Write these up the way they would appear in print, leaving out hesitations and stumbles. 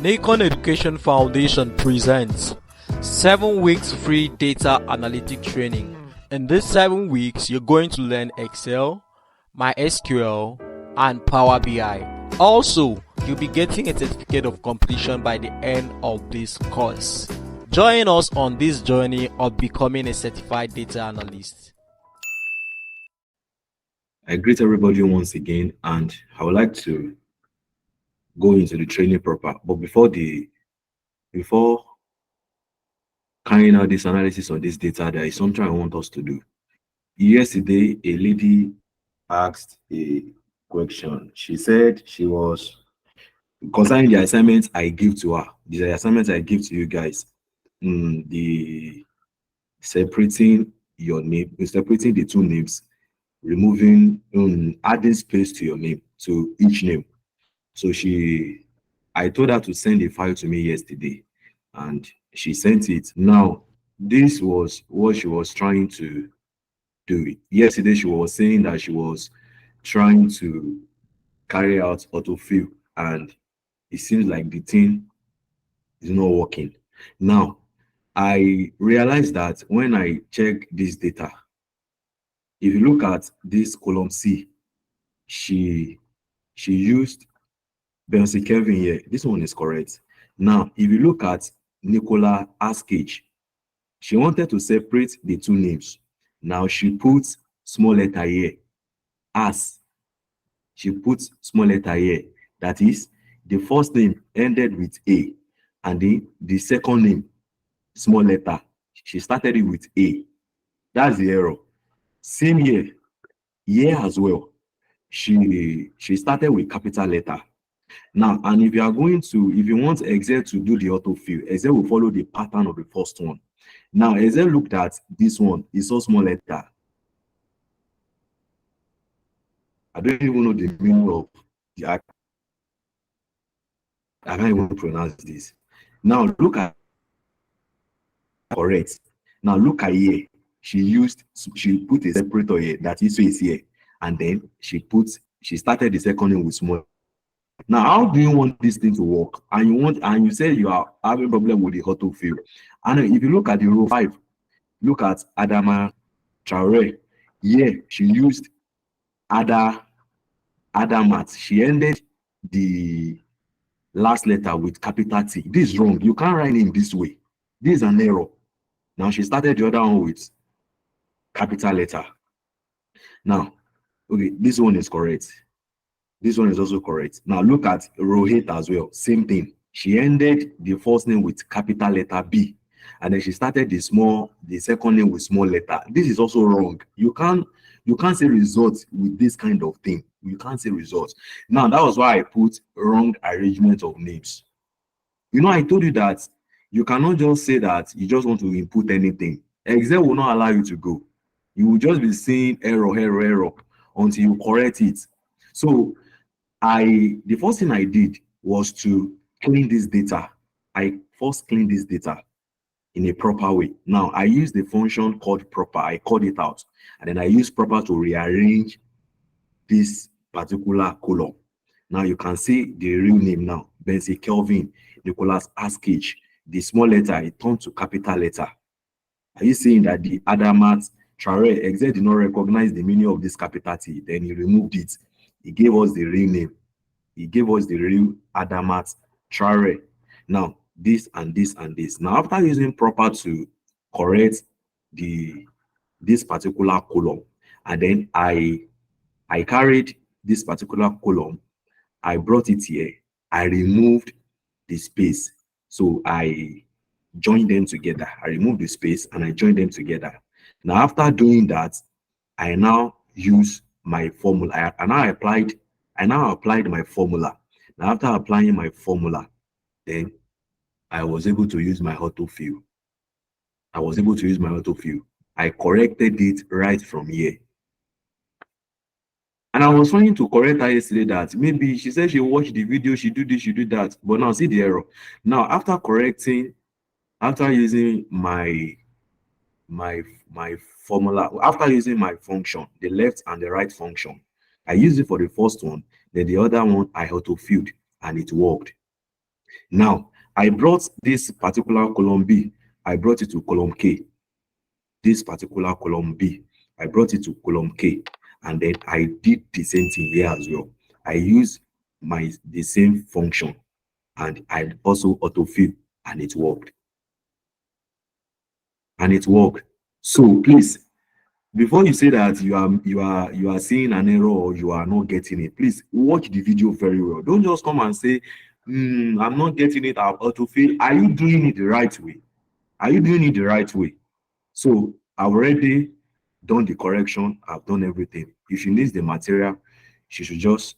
Nikon Education Foundation presents 7 weeks free data analytic training. In these 7 weeks, you're going to learn Excel, MySQL, and Power BI. Also, you'll be getting a certificate of completion by the end of this course. Join us on this journey of becoming a certified data analyst. I greet everybody once again, and I would like to go into the training proper. But before carrying out this analysis of this data, there is something I want us to do. Yesterday, a lady asked a question. She said she was concerning the assignments I give to her. The assignments I give to you guys. The separating your name, separating the two names, removing, adding space to your name, to each name. So I told her to send a file to me yesterday, and she sent it. Now, this was what she was trying to do. Yesterday, she was saying that she was trying to carry out autofill, and it seems like the thing is not working. Now, I realized that when I check this data, if you look at this column C, she used Benson Kevin here. This one is correct. Now, if you look at Nicola Askage, she wanted to separate the two names. Now she puts small letter here. As she puts small letter here. That is, the first name ended with A, and the second name, small letter, she started it with A. That's the error. Same here as well. She started with capital letter. Now, and if you want Excel to do the autofill, Excel will follow the pattern of the first one. Now, Excel looked at this one, it's so small letter. I don't even know the meaning of the act. I can't even pronounce this. Now, look at correct. Now, look at here. She put a separator here, that is here, and then she started the second name with small. Now, how do you want this thing to work? And you say you are having problem with the autofill. And if you look at the row 5, look at Adama Traore. Here, she used Adamat. She ended the last letter with capital T. This is wrong. You can't write it in this way. This is an error. Now, she started the other one with capital letter. Now, okay, this one is correct. This one is also correct. Now look at row 8 as well. Same thing. She ended the first name with capital letter B, and then she started the second name with small letter. This is also wrong. You can't say results with this kind of thing. You can't say results. Now that was why I put wrong arrangement of names. You know, I told you that you cannot just say that you just want to input anything. Excel will not allow you to go. You will just be seeing error until you correct it. So the first thing I did was to clean this data. I first cleaned this data in a proper way. Now I use the function called proper. I called it out, and then I use proper to rearrange this particular column. Now you can see the real name now. Benson Kelvin Nicholas Askage. The small letter, it turned to capital letter. Are you seeing that the Adamat Traore Excel did not recognize the meaning of this capital T? Then he removed it. He gave us the real name. He gave us the real Adamat Traore. Now, this and this and this. Now, after using proper to correct this particular column, and then I carried this particular column, I brought it here, I removed the space. So I joined them together. I removed the space and I joined them together. Now, after doing that, I now use my formula. I now applied my formula. Now, after applying my formula, then I was able to use my autofill. I corrected it right from here. And I was trying to correct her yesterday that maybe she said she watched the video, she do this, she do that. But now see the error. Now, after using my formula, after using my function, the left and the right function, I used it for the first one, then the other one I autofilled and it worked. Now, I brought this particular column B, I brought it to column K. This particular column B, I brought it to column K, and then I did the same thing here as well. I used the same function, and I also autofill, and it worked. And it worked. So please, before you say that you are seeing an error or you are not getting it, please watch the video very well. Don't just come and say, I'm not getting it, I'll autofill. Are you doing it the right way? Are you doing it the right way? So I've already done the correction, I've done everything. If she needs the material, she should just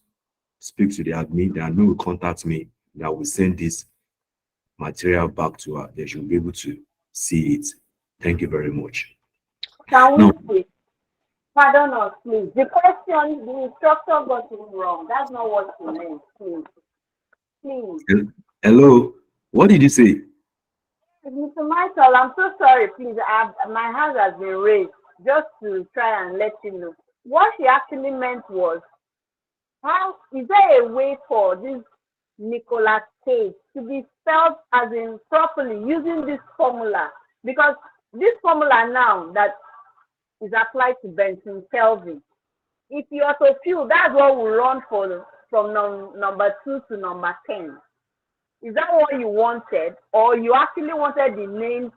speak to the admin. The admin will contact me, that will send this material back to her. They should be able to see it. Thank you very much. Can we see? Pardon us, please. The question, the instructor got it wrong. That's not what he meant, please. Please. Hello, what did you say? Mr. Michael, I'm so sorry, please. My hand has been raised just to try and let you know. What she actually meant was, how is there a way for this Nicolas Cage to be spelled as in properly using this formula? Because this formula now that is applied to Benson Kelvin, if you autofill, that's what will run from number 2 to number 10. Is that what you wanted, or you actually wanted the names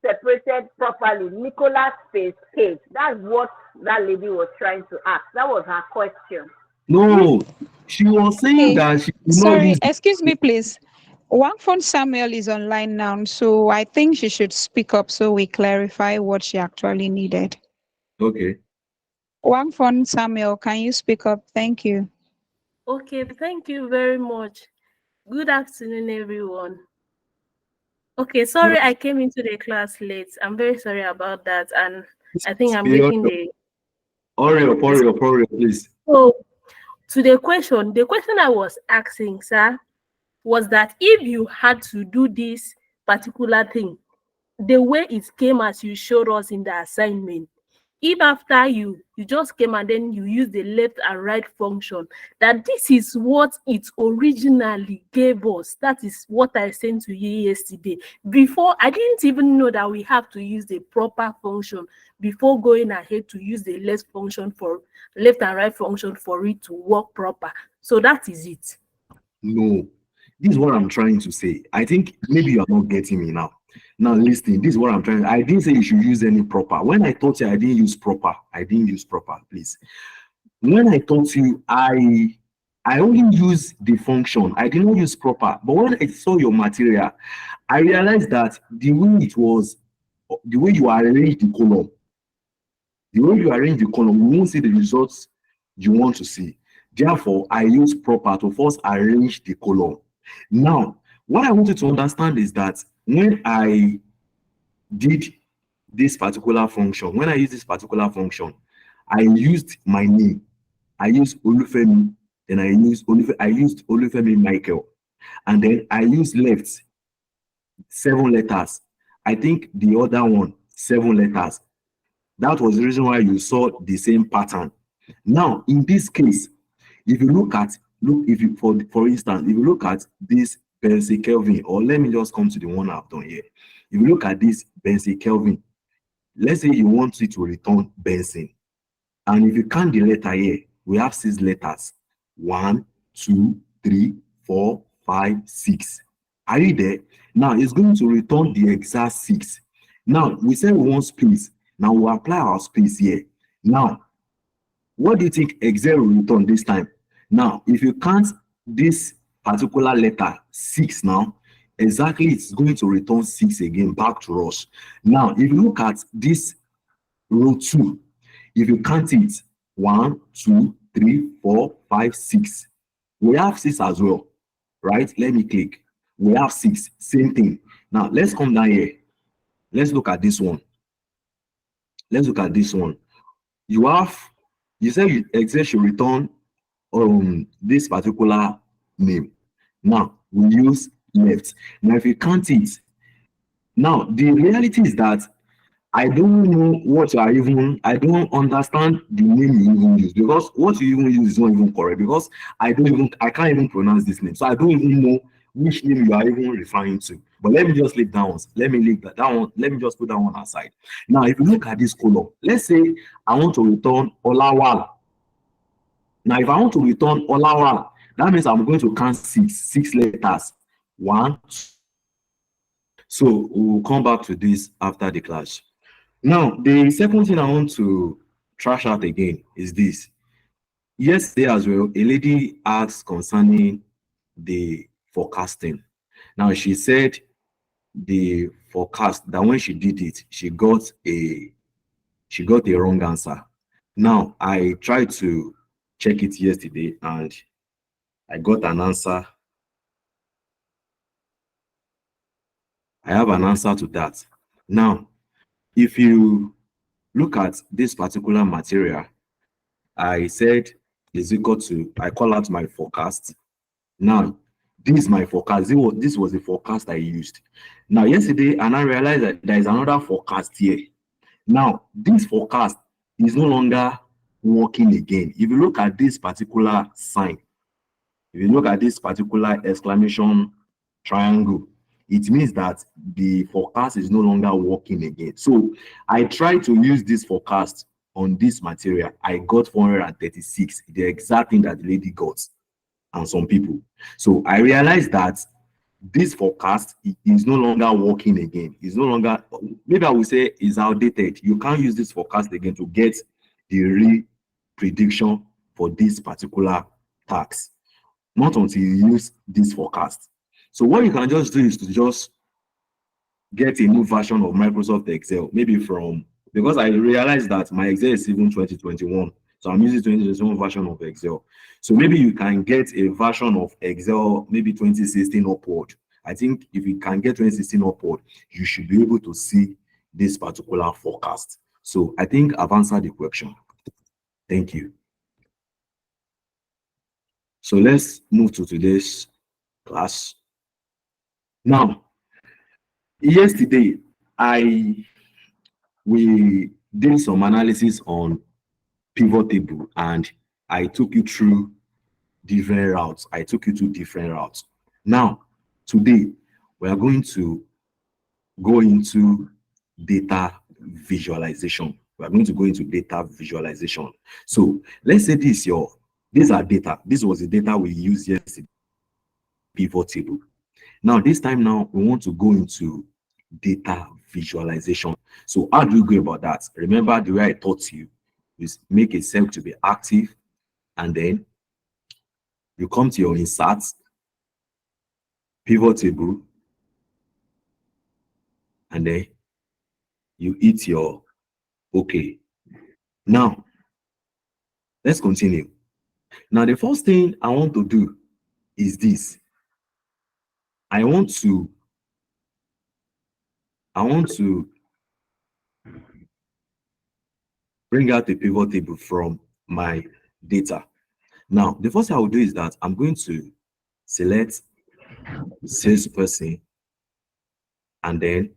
separated properly? Nicolas space Cage. That's what that lady was trying to ask. That was her question. No, she was saying that she. Sorry, excuse me, please. Wangfon Samuel is online now, so I think she should speak up so we clarify what she actually needed. Okay. Wangfon Samuel, can you speak up? Thank you. Okay, thank you very much. Good afternoon, everyone. Okay, sorry I came into the class late. I'm very sorry about that, and I think I'm making the... Hurry up, please. So, to the question I was asking, sir, was that if you had to do this particular thing, the way it came as you showed us in the assignment, if after you just came and then you use the left and right function, that this is what it originally gave us. That is what I sent to you yesterday. Before, I didn't even know that we have to use the proper function before going ahead to use the left and right function for it to work proper. So that is it. No, this is what I'm trying to say. I think maybe you are not getting me now. Now listen, this is what I'm trying. I didn't say you should use any proper. When I taught you, I didn't use proper. Please. When I taught you, I only use the function. I did not use proper. But when I saw your material, I realized that the way you arrange the column, you won't see the results you want to see. Therefore, I use proper to first arrange the column. Now, what I want you to understand is that when I did this particular function, I used my name. I used Olufemi, then I used Olufemi Michael, and then I used left 7 letters. I think the other one 7 letters. That was the reason why you saw the same pattern. Now, in this case, if you look at for instance, if you look at this Benson Kelvin, or let me just come to the one I've done here. If you look at this Benson Kelvin, let's say you want it to return Benson, and if you count the letter here, we have 6 letters. 1, 2, 3, 4, 5, 6. Are you there? Now it's going to return the exact 6. Now we said we want space. Now we'll apply our space here. Now, what do you think Excel will return this time? Now, if you count this particular letter 6 now, exactly it's going to return 6 again back to us. Now, if you look at this row 2, if you count it 1, 2, 3, 4, 5, 6, we have 6 as well, right? Let me click. We have 6, same thing. Now let's come down here. Let's look at this one. You said Excel should return this particular name. Now we use left. Now if you count it, now the reality is that I don't know what you are even, I don't understand the name you even use, because what you even use is not even correct, because I can't even pronounce this name. So I don't even know which name you are even referring to. But let me just leave that one. Let me leave that one. Let me just put that one aside. Now, if you look at this column, let's say I want to return Olawal. Now, if I want to return Olawal, that means I'm going to count six letters. One, two. So we'll come back to this after the class. Now, the second thing I want to trash out again is this. Yesterday as well, a lady asked concerning the forecasting. Now, she said the forecast that when she did it, she got a wrong answer. Now, I tried to check it yesterday and I got an answer. I have an answer to that. Now, if you look at this particular material, I said is equal to, I call out my forecast. Now, this is my forecast. This was the forecast I used. Now, yesterday, and I realized that there is another forecast here. Now, this forecast is no longer working again. If you look at this particular sign, if you look at this particular exclamation triangle, it means that the forecast is no longer working again. So I tried to use this forecast on this material. I got 436, the exact thing that the lady got, and some people. So I realized that this forecast is no longer working again. It's no longer, maybe I would say, is outdated. You can't use this forecast again to get the real prediction for this particular tax, not until you use this forecast. So what you can just do is to just get a new version of Microsoft Excel, maybe from, because I realized that my Excel is even 2021. So I'm using 2021 version of Excel. So maybe you can get a version of Excel, maybe 2016 upward. I think if you can get 2016 upward, you should be able to see this particular forecast. So I think I've answered the question. Thank you. So let's move to today's class. Now, yesterday, we did some analysis on pivot table and I took you through different routes. Now, today, we are going to go into data visualization. So let's say these are data. This was the data we used yesterday, pivot table. Now, this time now, we want to go into data visualization. So how do you go about that? Remember the way I taught you is make a cell to be active, and then you come to your insert, pivot table, and then you hit your OK. Now, let's continue. Now, the first thing I want to do is this. I want to bring out a pivot table from my data. Now, the first thing I will do is that I'm going to select salesperson and then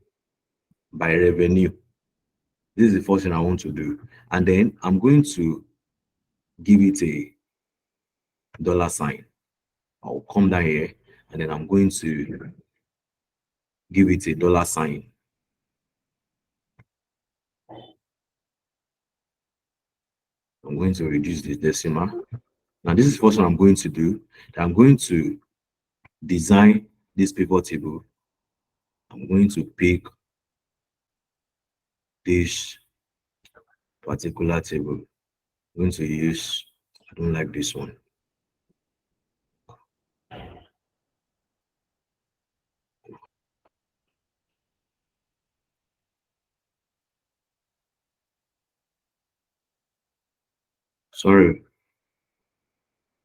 by revenue. This is the first thing I want to do. And then I'm going to give it a $sign. I'll come down here and then I'm going to give it a $sign. I'm going to reduce the decimal. Now, this is the first one I'm going to do. I'm going to design this pivot table. I'm going to pick this particular table. I'm going to use, I don't like this one. Sorry,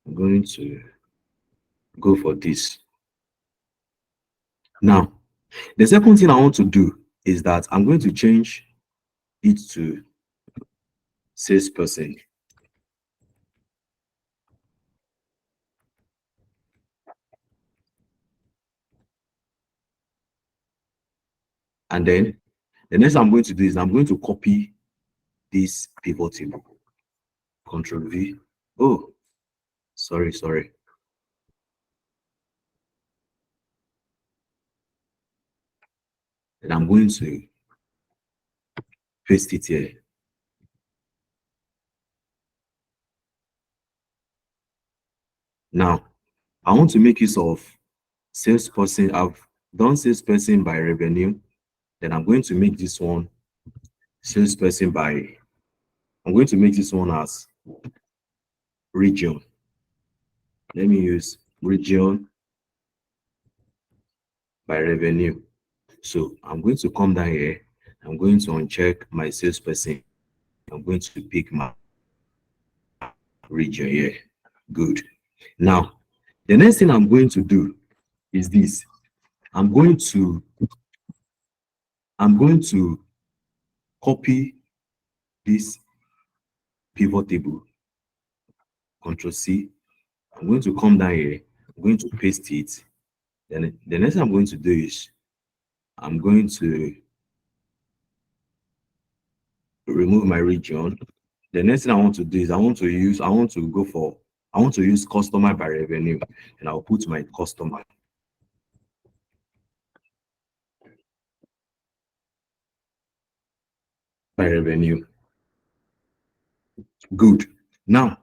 I'm going to go for this. Now, the second thing I want to do is that I'm going to change it to salesperson. And then the next I'm going to do is I'm going to copy this pivot table. Control V. Oh, sorry. and I'm going to paste it here. Now, I want to make use of salesperson. I've done salesperson by revenue. Then I'm going to make this one salesperson by, I'm going to make this one as region. Let me use region by revenue. So I'm going to come down here. I'm going to uncheck my salesperson. I'm going to pick my region here. Good. Now, the next thing I'm going to do is this. I'm going to copy this pivot table. Control C. I'm going to come down here. I'm going to paste it. Then the next thing I'm going to do is I'm going to remove my region. The next thing I want to do is I want to use customer by revenue, and I'll put my customer by revenue. Good. Now,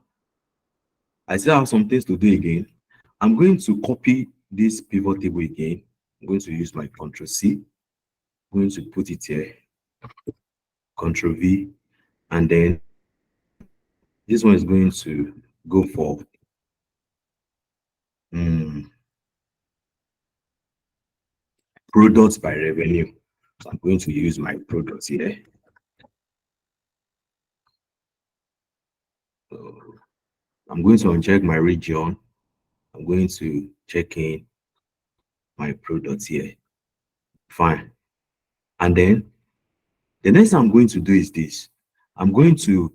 I still have some things to do again. I'm going to copy this pivot table again. I'm going to use my Control C. I'm going to put it here. Control V, and then this one is going to go for products by revenue. So I'm going to use my products here. So I'm going to uncheck my region. I'm going to check in my products here. Fine. And then the next thing I'm going to do is this. I'm going to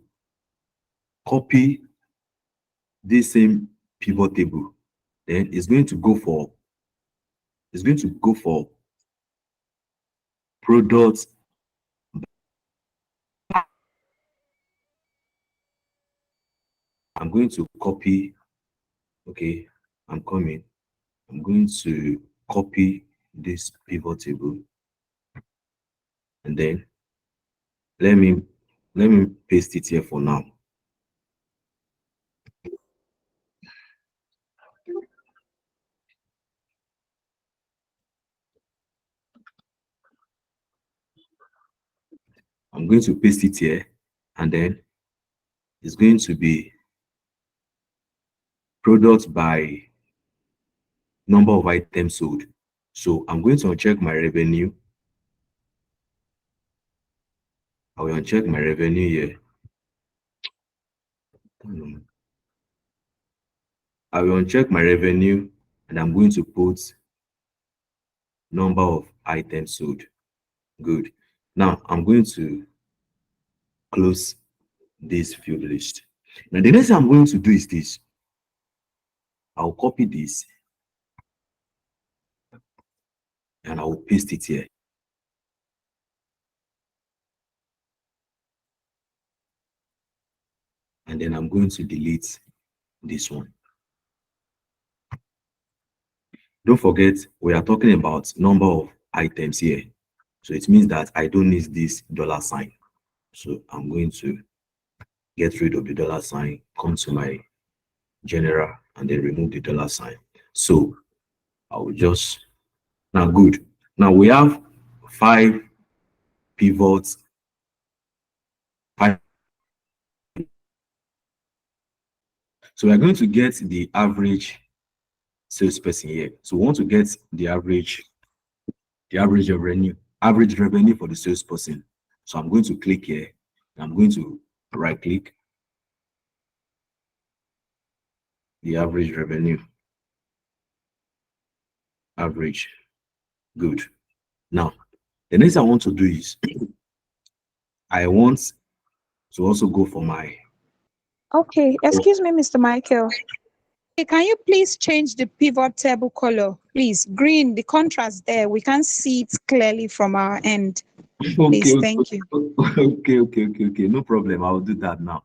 copy this same pivot table. Then it's going to go for products. I'm going to copy. Okay, I'm coming. I'm going to copy this pivot table, and then let me paste it here for now. I'm going to paste it here, and then it's going to be products by number of items sold. So I'm going to uncheck my revenue. I will uncheck my revenue here. I will uncheck my revenue, and I'm going to put number of items sold. Good. Now I'm going to close this field list. Now the next thing I'm going to do is this. I'll copy this and I will paste it here. And then I'm going to delete this one. Don't forget, we are talking about number of items here. So it means that I don't need this dollar sign. So I'm going to get rid of the dollar sign, come to my general, and then remove the dollar sign. So I will just, now good. Now we have 5 pivots. 5. So we are going to get the average salesperson here. So we want to get the average revenue for the salesperson. So I'm going to click here. I'm going to right click the average revenue. Average. Good. Now, the next I want to do is I want to also go for my. Okay, excuse me, Mr. Michael. Can you please change the pivot table color? Please, green, the contrast there. We can't see it clearly from our end. Please, thank you. Okay. No problem. I will do that now.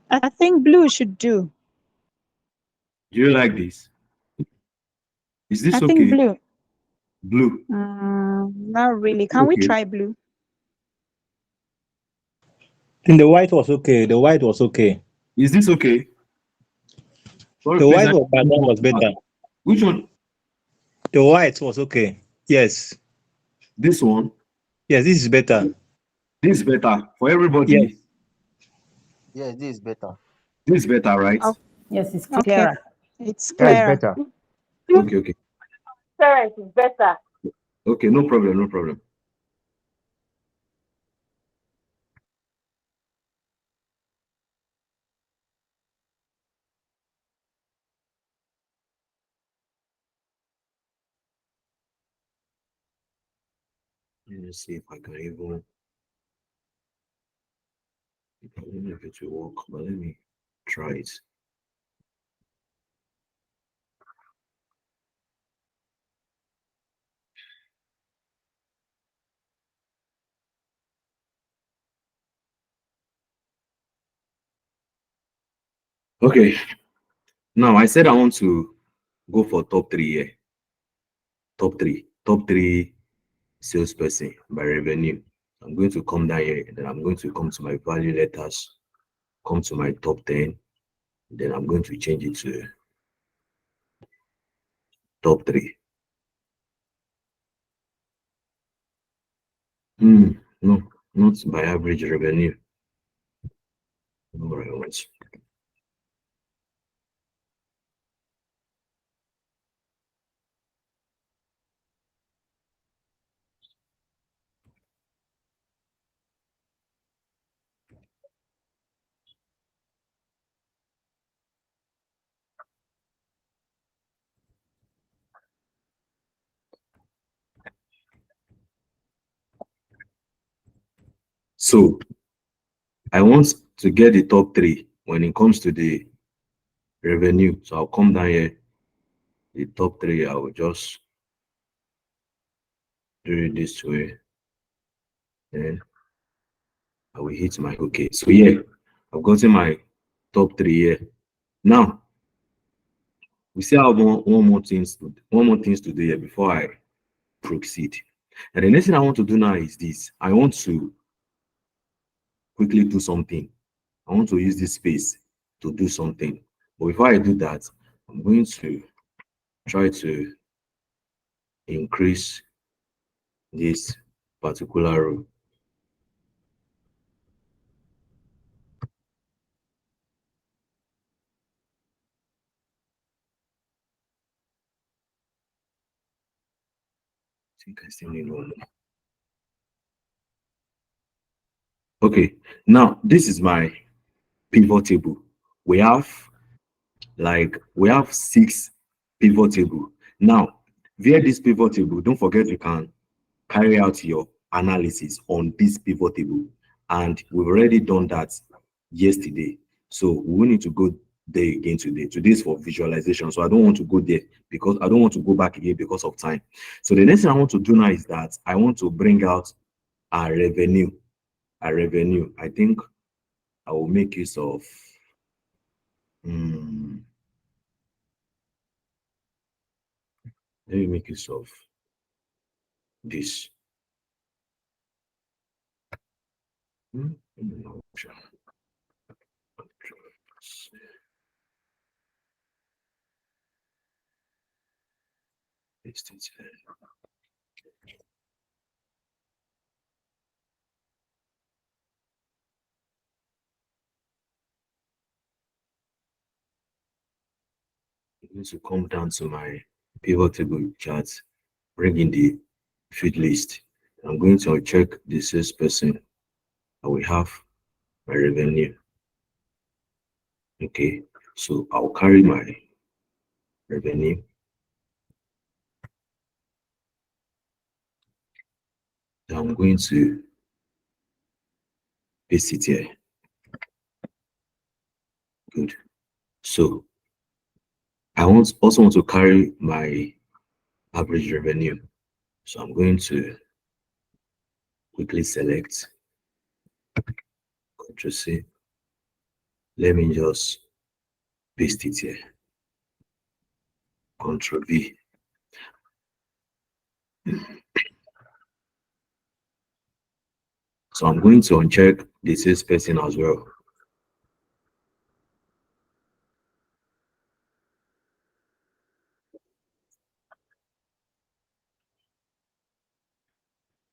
I think blue should do. Do you like this? Is this I think okay? blue. Blue. Not really. Can we Okay. try blue? I think the white was okay. The white was okay. Is this okay? Sorry, The please. white background was better. Which one? The white was okay. Yes. This one? Yes, this is better. This is better for everybody. Yes. Yes, this is better. This is better, right? Oh, Yes, it's okay. clearer. It's Yeah, it's clear. better. Okay. Parents is better. Okay, no problem. Let me see if I can even. I don't know if it will work, but let me try it. Okay. Now I said I want to go for top three here. Top three salesperson by revenue. I'm going to come down here, and then I'm going to come to my value letters, come to my top 10, then I'm going to change it to top three. No, not by average revenue. All right. So I want to get the top three when it comes to the revenue. So I'll come down here, the top three, I will just do it this way. Then I will hit my okay. So yeah, I've gotten my top three here. Now we still have one more things to do here before I proceed. And the next thing I want to do now is this. I want to quickly do something. I want to use this space to do something. But before I do that, I'm going to try to increase this particular row. I think I still need one more. Okay, now this is my pivot table. We have 6 pivot table. Now, via this pivot table, don't forget you can carry out your analysis on this pivot table, and we've already done that yesterday. So we need to go there again today. Today is for visualization, so I don't want to go there because I don't want to go back again because of time. So the next thing I want to do now is that I want to bring out our revenue. I think I will make use of let me make use of this. I'm going to come down to my pivot table chart, bring in the feed list. I'm going to check the salesperson. I will have my revenue. Okay, so I'll carry my revenue. Then I'm going to paste it here. Good. So I also want to carry my average revenue. So I'm going to quickly select Ctrl C. Let me just paste it here. Control V. So I'm going to uncheck the salesperson as well.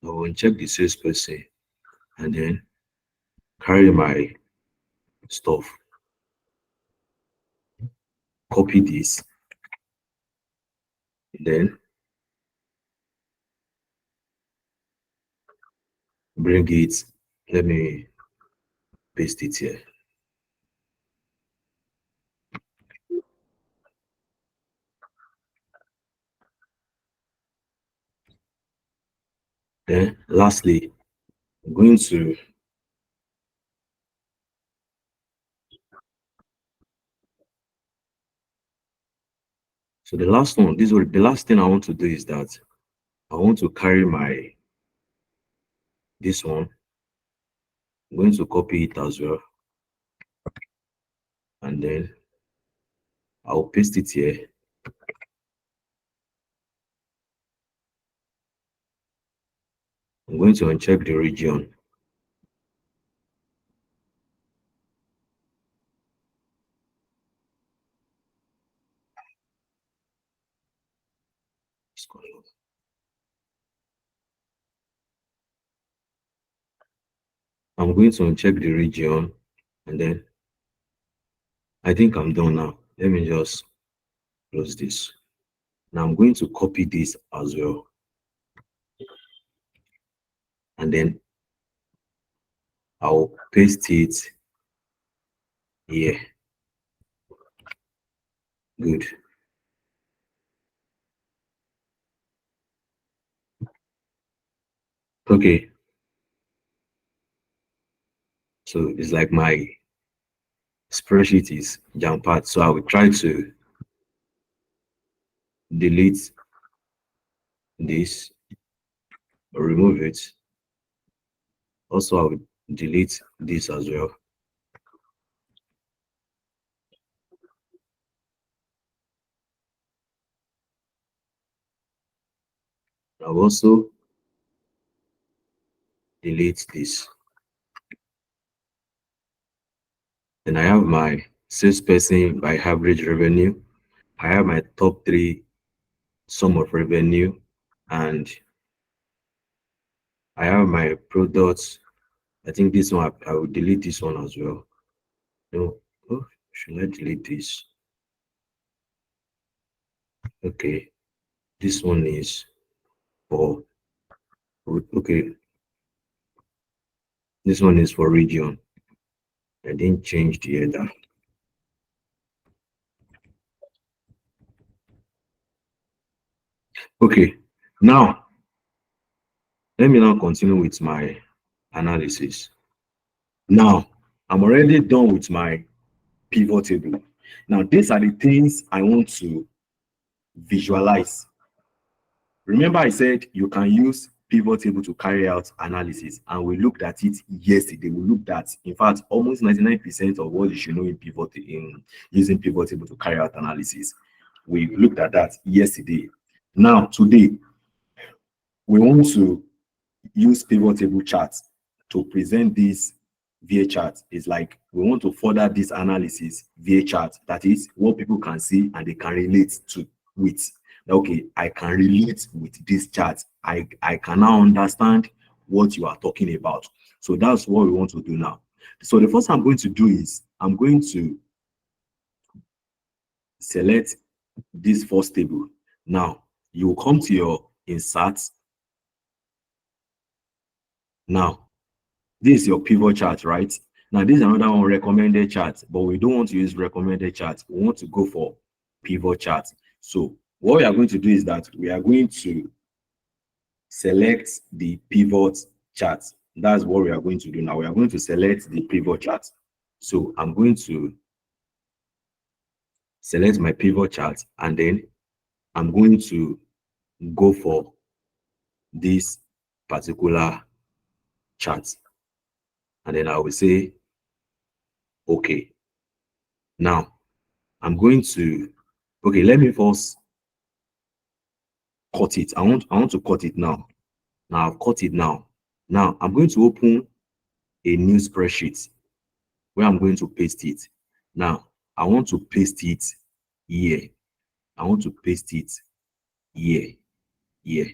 I will uncheck the salesperson and then carry my stuff. Copy this. Then bring it. Let me paste it here. Then lastly, I'm going to the last one, the last thing I want to do is that I want to carry this one. I'm going to copy it as well. And then I'll paste it here. I'm going to uncheck the region. I'm going to uncheck the region and then I think I'm done now. Let me just close this. Now I'm going to copy this as well. And then I'll paste it here. Good. Okay. So it's like my spreadsheet is jam-packed. So I will try to delete this or remove it. Also, I will delete this as well. I'll also delete this. Then I have my salesperson by average revenue. I have my top 3 sum of revenue, and I have my products. I think this one I will delete this one as well. No, oh, should I delete this? Okay, this one is for okay. This one is for region. I didn't change the header. Okay, now let me now continue with my analysis. Now I'm already done with my pivot table. Now these are the things I want to visualize. Remember I said you can use pivot table to carry out analysis, and we looked at it yesterday. We looked at, in fact, almost 99% of what you should know in using pivot table to carry out analysis. We looked at that yesterday. Now today we want to use pivot table charts to present this VA chart. Is like we want to further this analysis VA chart, that is what people can see and they can relate to with. Okay, I can relate with this chart. I can now understand what you are talking about. So that's what we want to do now. So the first I'm going to do is I'm going to select this first table. Now you will come to your insert. Now this is your pivot chart, right? Now this is another one, recommended chart, but we don't want to use recommended chart. We want to go for pivot chart. So what we are going to do is that we are going to select the pivot chart. That's what we are going to do now. We are going to select the pivot chart. So I'm going to select my pivot chart, and then I'm going to go for this particular chart. And then I will say, okay. Now, I'm going to, okay, let me first cut it. I want to cut it now. Now I've cut it now. Now I'm going to open a new spreadsheet where I'm going to paste it. Now I want to paste it here. I want to paste it here. Here.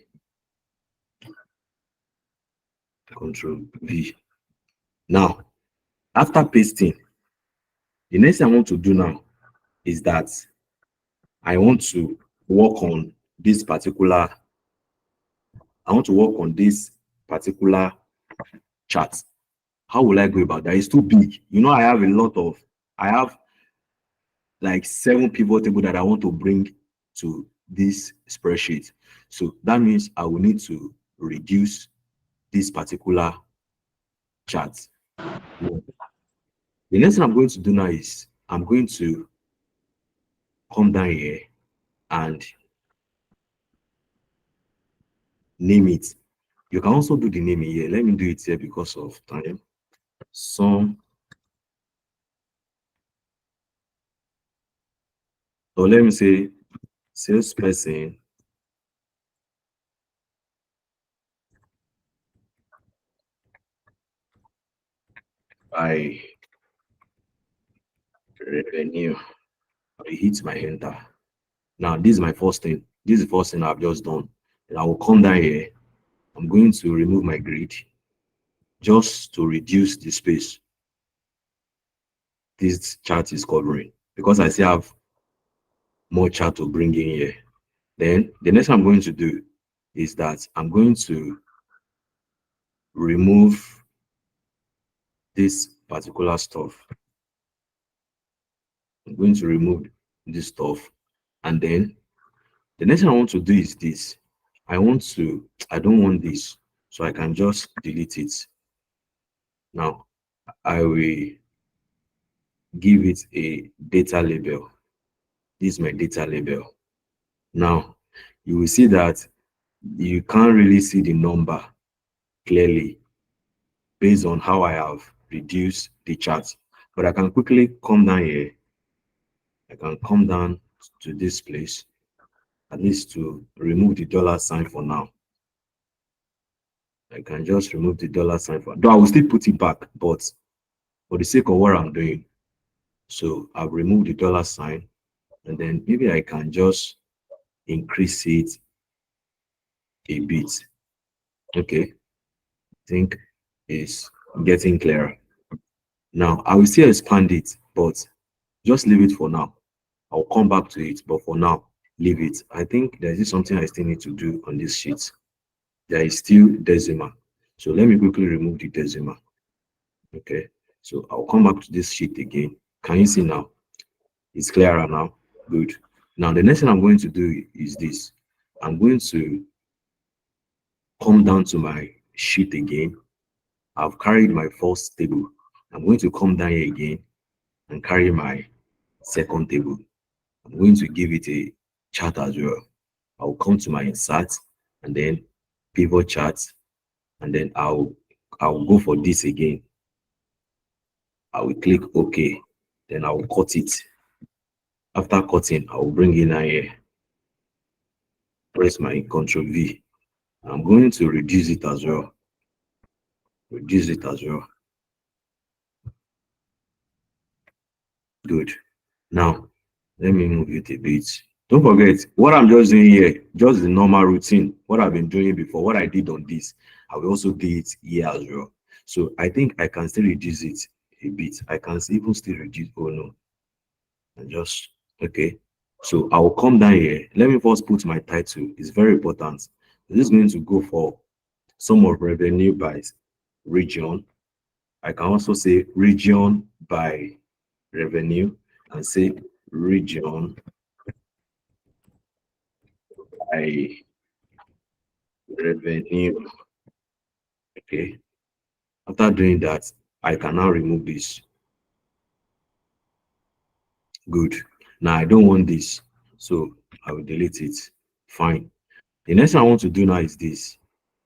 Control V. Now, after pasting, the next thing I want to do now is that I want to work on this particular, chart. How will I go about that? It's too big. You know, I have like 7 pivot table that I want to bring to this spreadsheet. So that means I will need to reduce this particular chart. The next thing I'm going to do now is I'm going to come down here and name it. You can also do the naming here. Let me do it here because of time. Some, so let me say salesperson by revenue. I hit my enter. Now this is my first thing. This is the first thing I've just done. And I will come down here. I'm going to remove my grid just to reduce the space this chart is covering, because I still have more chart to bring in here. Then the next thing I'm going to do is that I'm going to remove this particular stuff. I'm going to remove this stuff, and then the next thing I want to do is this. I don't want this, so I can just delete it. Now I will give it a data label. This is my data label. Now you will see that you can't really see the number clearly based on how I have reduced the chart, but I can quickly come down here. I can come down to this place, at least to remove the dollar sign for now. I can just remove the dollar sign for, though I will still put it back, but for the sake of what I'm doing, so I've removed the dollar sign, and then maybe I can just increase it a bit. Okay, I think it's getting clearer. Now I will still expand it, but just leave it for now. I'll come back to it, but for now, leave it. I think there is something I still need to do on this sheet. There is still decimal. So let me quickly remove the decimal. Okay, so I'll come back to this sheet again. Can you see now? It's clearer now. Good. Now the next thing I'm going to do is this. I'm going to come down to my sheet again. I've carried my first table. I'm going to come down here again and carry my second table. I'm going to give it a chart as well. I'll come to my insert and then pivot chart, and then I'll go for this again. I will click OK. Then I will cut it. After cutting, I will bring in here. Press my Control V. I'm going to reduce it as well. Reduce it as well. Good. Now, let me move it a bit. Don't forget, what I'm just doing here, just the normal routine, what I've been doing before, what I did on this, I will also do it here as well. So I think I can still reduce it a bit. I can even still reduce, oh no. And just, okay. So I will come down here. Let me first put my title. It's very important. This is going to go for sum of revenue by region. I can also say region by revenue and say region by revenue. Okay. After doing that, I can now remove this. Good. Now I don't want this, so I will delete it. Fine. The next thing I want to do now is this.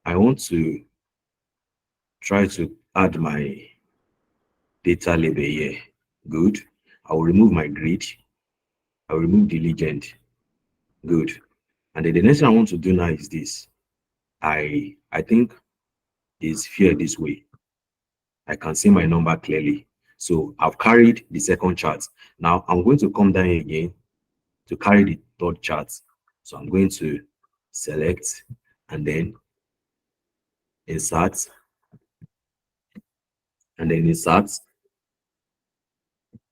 I want to try to add my data label here. Good. I will remove my grid. I will remove the legend. Good. And then the next thing I want to do now is this. I think is here this way. I can see my number clearly. So I've carried the second chart. Now I'm going to come down again to carry the third chart. So I'm going to select and then insert, and then insert.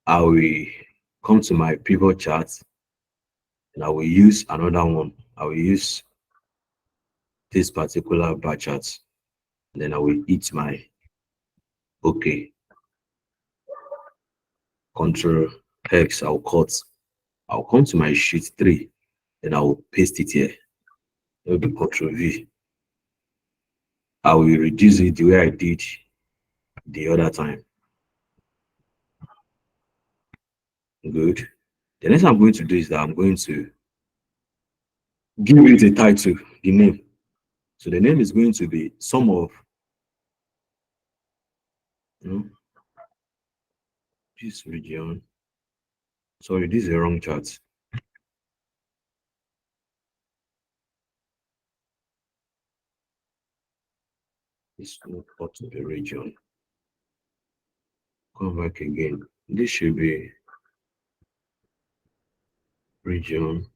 I will come to my pivot chart and I will use another one. I will use this particular bar chart. Then I will hit my OK. Control X, I'll cut. I'll come to my sheet 3, then I will paste it here. It will be Control V. I will reduce it the way I did the other time. Good. The next thing I'm going to do is that I'm going to give it a title, the name. So the name is going to be sum of this region. Sorry, this is a wrong chart. It's not part of the region. Come back again. This should be region.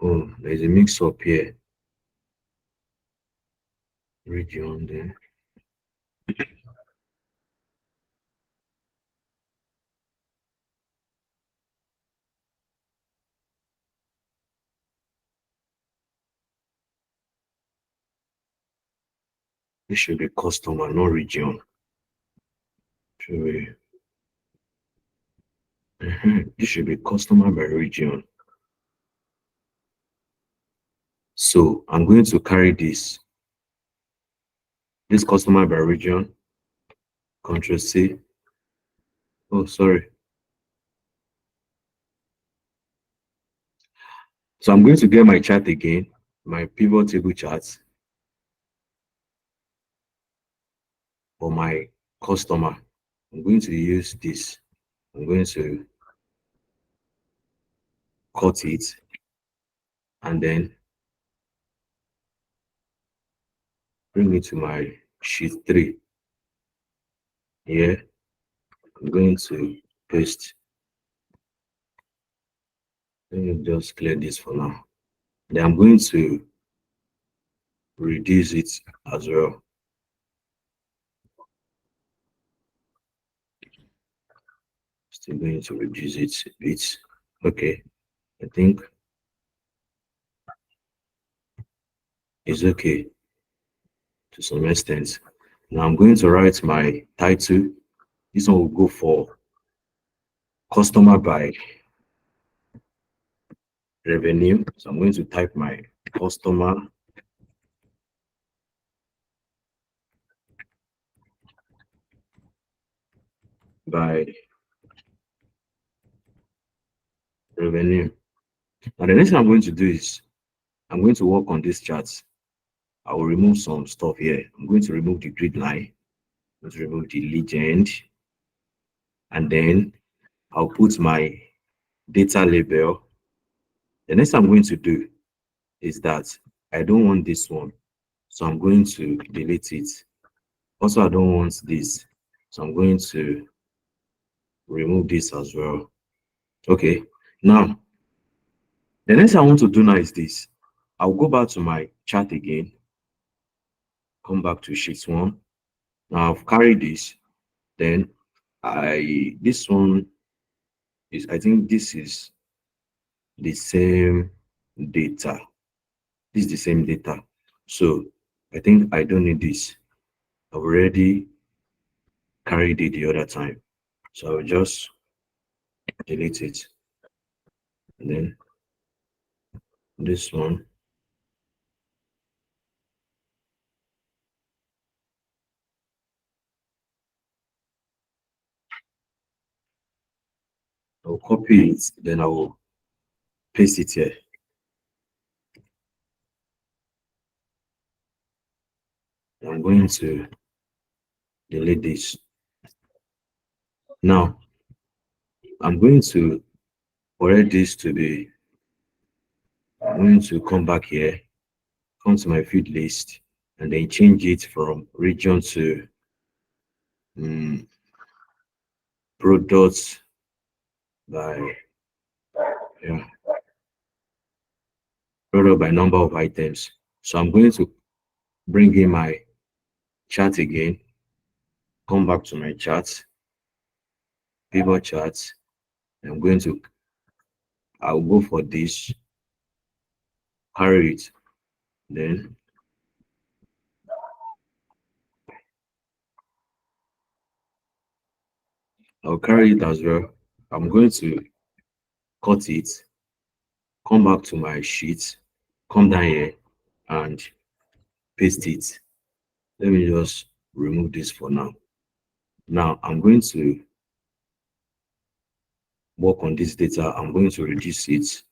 Oh, there's a mix up here. Region there. This should be customer, not region. Should be. This should be customer by region. So I'm going to carry this customer by region. Control C. Oh, sorry. So I'm going to get my chart again, my pivot table charts for my customer. I'm going to use this. I'm going to cut it and then bring it to my sheet 3. Here, I'm going to paste. Let me just clear this for now. Then I'm going to reduce it as well. Still going to reduce it a bit. Okay, I think it's okay to some extent. Now I'm going to write my title. This one will go for customer by revenue. So I'm going to type my customer by revenue. Now the next thing I'm going to do is I'm going to work on this chart. I will remove some stuff here. I'm going to remove the grid line. I'm going to remove the legend. And then I'll put my data label. The next thing I'm going to do is that I don't want this one. So I'm going to delete it. Also, I don't want this. So I'm going to remove this as well. Okay. Now, the next thing I want to do now is this. I'll go back to my chart again. Come back to sheet 1. Now I've carried this. Then this one is, I think this is the same data. This is the same data. So I think I don't need this. I've already carried it the other time. So I'll just delete it. And then this one. I'll copy it, then I will paste it here. I'm going to delete this. Now, I'm going to correct this to be, I'm going to come back here, come to my feed list, and then change it from region to products by, yeah, product by number of items. So I'm going to bring in my chart again, come back to my chart, pivot chart. I'm going to, I'll go for this, carry it, then I'll carry it as well. I'm going to cut it, come back to my sheet, come down here and paste it. Let me just remove this for now. Now I'm going to work on this data. I'm going to reduce it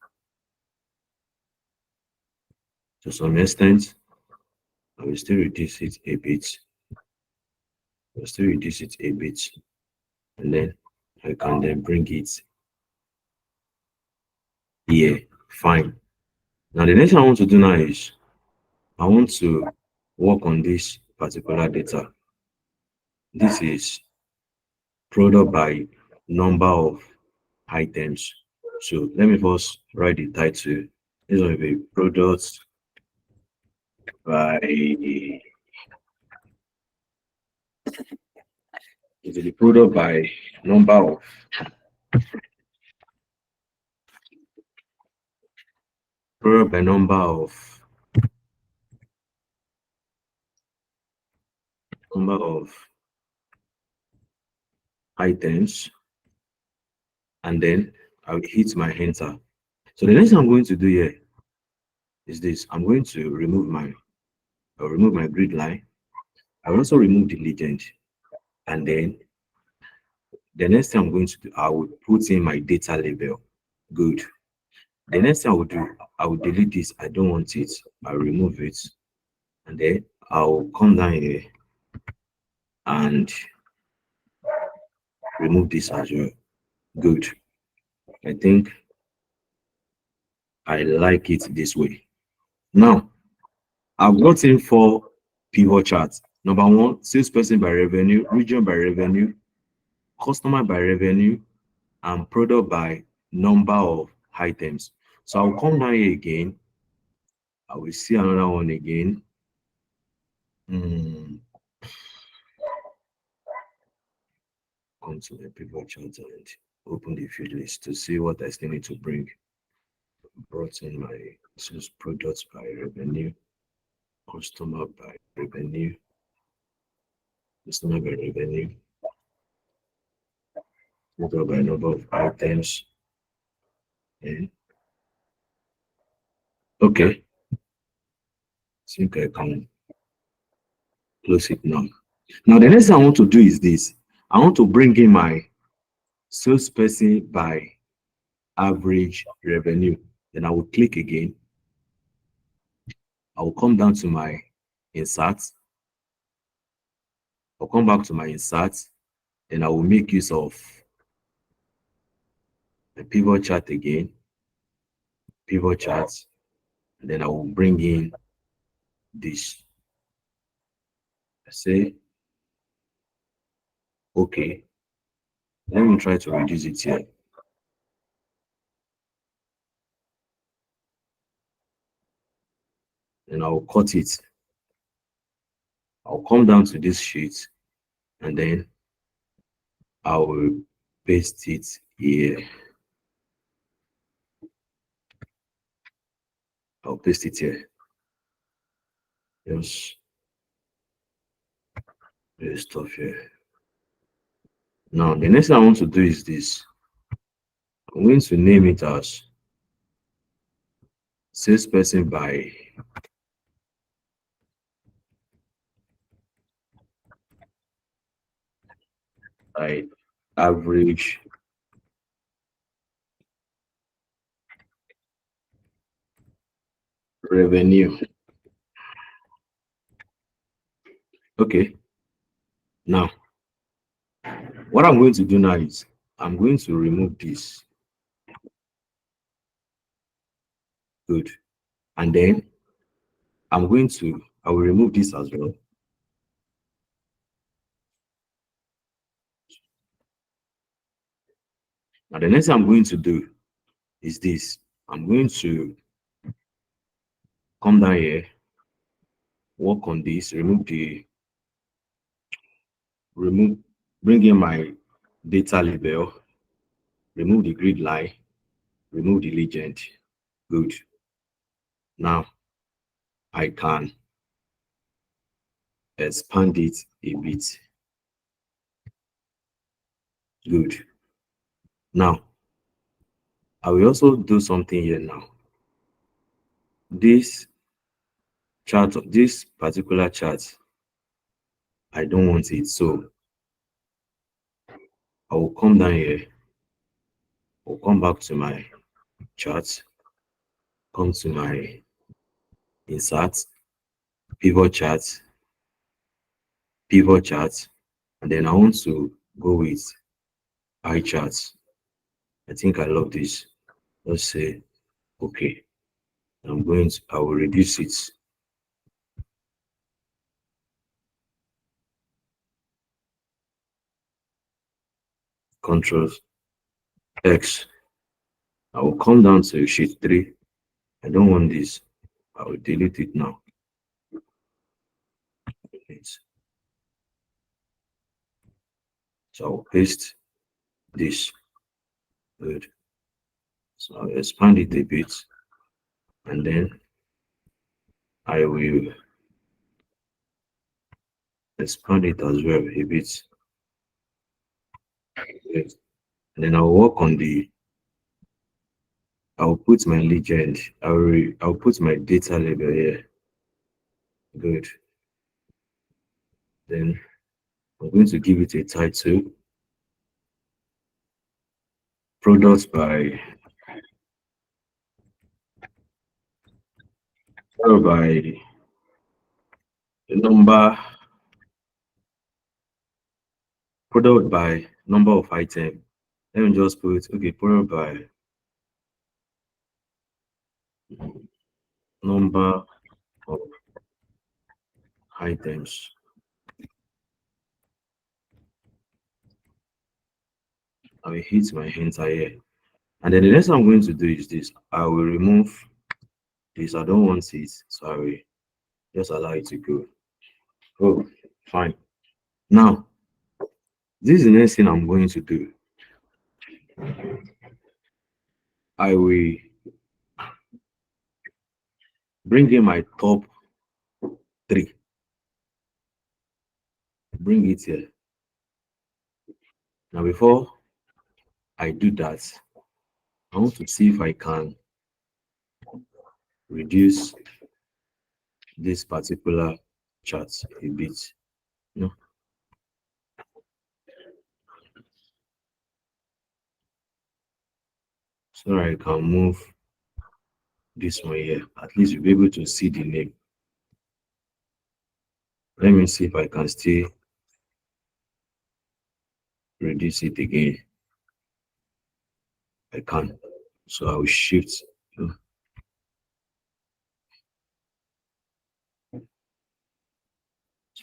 to some extent. I will still reduce it a bit. I'll still reduce it a bit. And then I can then bring it here. Fine. Now the next thing I want to do now is I want to work on this particular data. This is product by number of items. So let me first write the title. This will be products by, it is the product by number of product by number of items, and then I'll hit my enter. So the next thing I'm going to do here is this. I'm going to remove my grid line. I'll also remove the legend, and then the next thing I'm going to do, I will put in my data label. Good. The next thing I will do, I will delete this. I don't want it. I'll remove it, and then I'll come down here and remove this as well. Good. I think I like it this way. Now, I've got in 4 pivot charts. Number 1, salesperson by revenue, region by revenue, customer by revenue, and product by number of items. So I'll come down here again. I will see another one again. Come to the pivot chart and open the field list to see what I still need to bring. Brought in my sales products by revenue, customer by revenue, product by number of items. And okay, I think I can close it now. Now the next thing I want to do is this. I want to bring in my salesperson by average revenue. Then I will click again. I will come down to my inserts. I'll come back to my inserts. Then I will make use of the pivot chart again. Pivot charts. And then I will bring in this. I say, okay. Let me try to reduce it here. And I'll cut it. I'll come down to this sheet and then I will paste it here. I'll paste it here. Yes. There's stuff here. Now, the next thing I want to do is this. I'm going to name it as salesperson by average revenue. Okay. Now, what I'm going to do now is I'm going to remove this. Good. And then I will remove this as well. Now the next thing I'm going to do is this. I'm going to come down here, work on this, bring in my data label, remove the grid line, remove the legend. Good. Now I can expand it a bit. Good. Now I will also do something here now. This particular chart, I don't want it. So I will come down here. I'll come back to my chart, come to my insert, pivot chart, and then I want to go with pie charts. I think I love this. Let's say, okay, I will reduce it. Control X. I will come down to sheet 3. I don't want this. I will delete it now. So I'll paste this. Good. So I'll expand it a bit, and then I will expand it as well a bit. Good. And then I'll work on I'll put my legend. I'll put my data label here. Good. Then I'm going to give it a title. Products by number. Product by number of item. Let me just put product by number of items. I will hit my enter here. And then the next thing I'm going to do is this. I will remove this. I don't want it, so I will just allow it to go. Oh, fine. Now, this is the next thing I'm going to do. I will bring in my top 3. Bring it here. Now, before I do that, I want to see if I can reduce this particular chart a bit. No. So I can move this one here. At least you'll be able to see the name. Let me see if I can still reduce it again. I can. So I will shift. So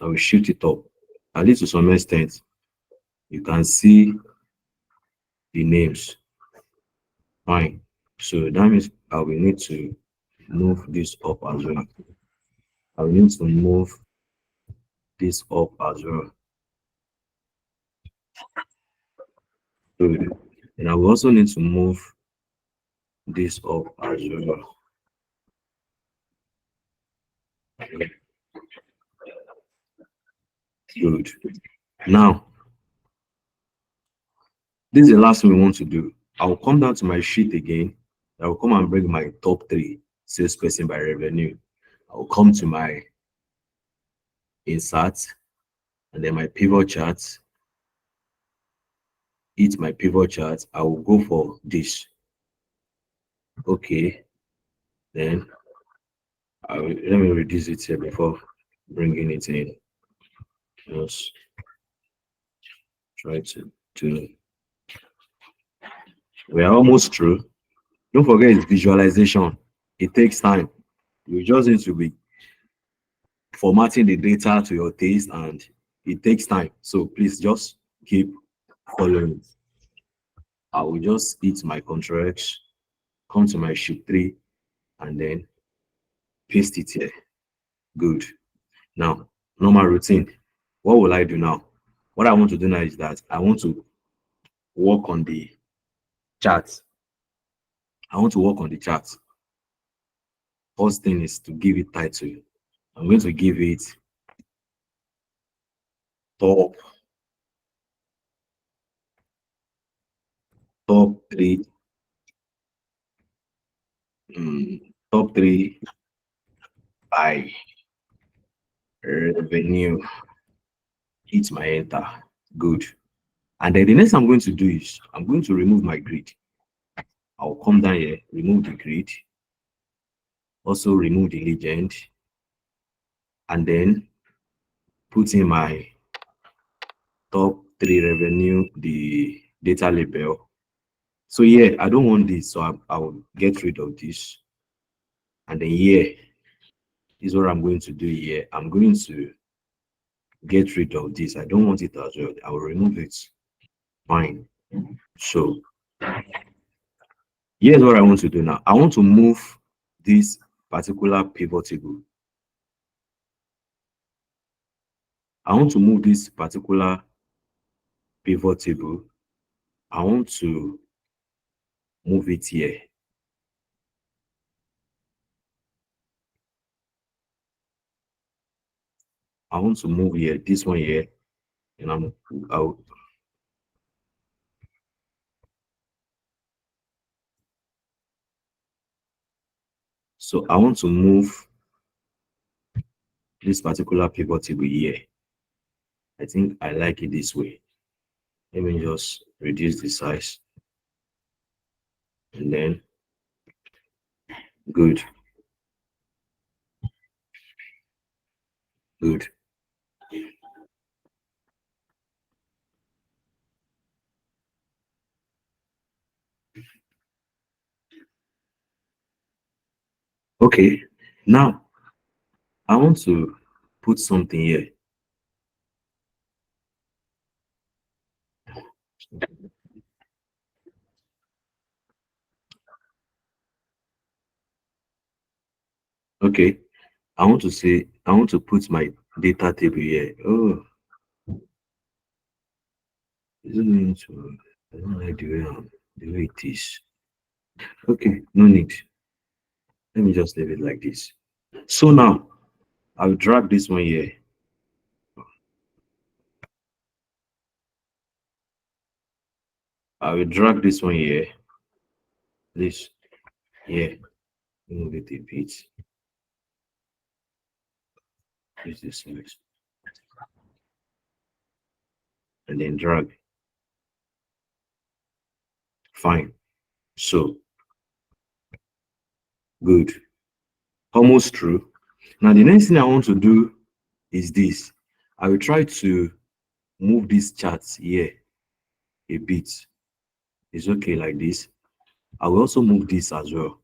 I will shift it up. At least to some extent, you can see the names. Fine. So that means I will need to move this up as well. I will need to move this up as well. Good. And I will also need to move this up as well. Good. Now, this is the last thing we want to do. I will come down to my sheet again. I will come and bring my top 3 salesperson by revenue. I will come to my insert and then my pivot chart. Hit my pivot chart. I will go for this. Okay. Then let me reduce it here before bringing it in. Just try to do We are almost through. Don't forget it's visualization. It takes time. You just need to be formatting the data to your taste, and it takes time. So please just keep following. I will just hit my Ctrl X, come to my sheet 3, and then paste it here. Good. Now, normal routine. What will I do now? What I want to do now is that I want to work on the chart. I want to work on the chart. First thing is to give it title. I'm going to give it top 3 top 3 by revenue. Hit my enter. Good. And then the next I'm going to do is I'm going to remove my grid. I'll come down here, remove the grid, also remove the legend, and then put in my top 3 revenue, the data label. So yeah, I don't want this, so I'll get rid of this. And then here is what I'm going to do here. I'm going to get rid of this. I don't want it as well. I will remove it. Fine. So here's what I want to do now. I want to move this particular pivot table. I want to move this particular pivot table. I want to move it here. I want to move here, this one here, and I'll so I want to move this particular pivot table here. I think I like it this way. Let me just reduce the size, and then good. Okay, now I want to put something here. Okay, I want to put my data table here. Oh, is it going to? I don't like the way it is. Okay, no need. Let me just leave it like this. So now I'll drag this one here. I will drag this one here. This here. Move it a bit. Use this size. And then drag. Fine. So good. Almost true. Now the next thing I want to do is this. I will try to move these charts here a bit. It's okay like this. I will also move this as well.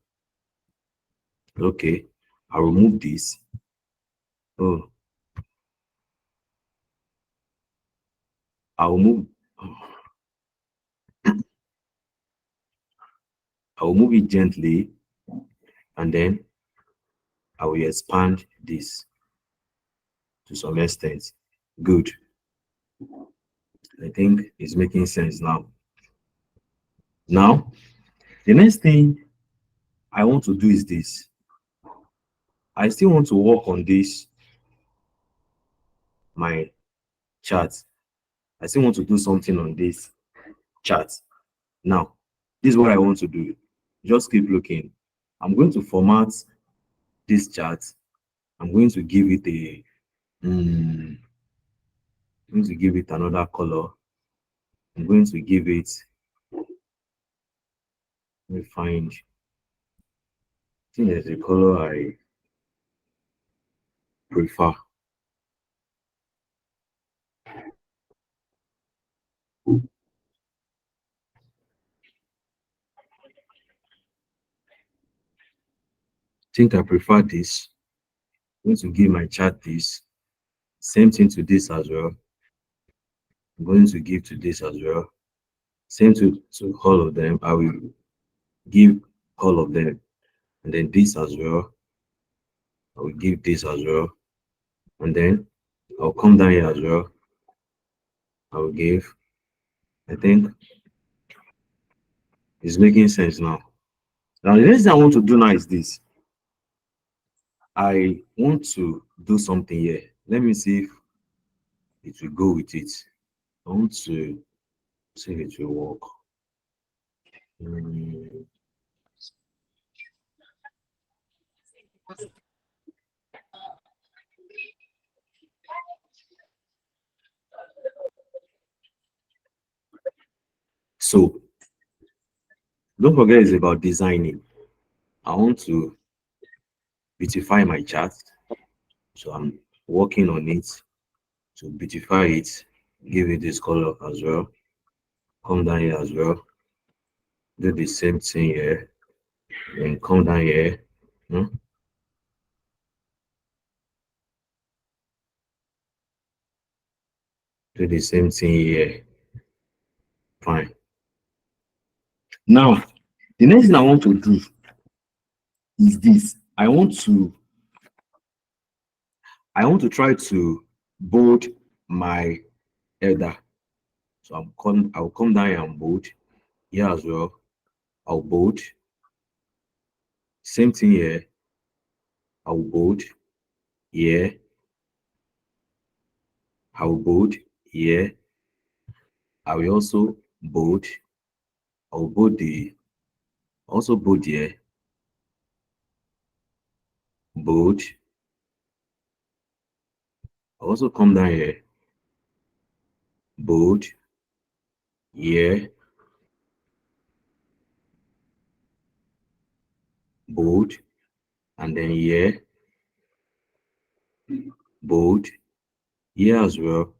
Okay, I will move this. Oh, I will move. I will move it gently, and then I will expand this to some extent. Good. I think it's making sense now. Now, the next thing I want to do is this. I still want to work on this, my chart. I still want to do something on this chart. Now, this is what I want to do. Just keep looking. I'm going to format this chart. I'm going to give it a I'm going to give it another color. I'm going to give it, let me find, I think there's a color I prefer. think I prefer this. I'm going to give my chart this. Same thing to this as well. I'm going to give to this as well. Same to all of them. I will give all of them. And then this as well. I will give this as well. And then I'll come down here as well. I will give. I think it's making sense now. Now, the next thing I want to do now is this. I want to do something here. Let me see if it will go with it. I want to see if it will work. Mm. So, don't forget it's about designing. I want to beautify my chart. So I'm working on it to beautify it, give it this color as well. Come down here as well. Do the same thing here. Then come down here. Do the same thing here. Fine. Now, the next thing I want to do is this. I want to try to bold my header. So I'll come down here and bold here as well. I'll bold. Same thing here. I'll bold here. I'll bold here. I will also bold. I'll bold also bold here. Bold. I'll also come down here. Bold here. Bold. And then here. Bold. Here as well.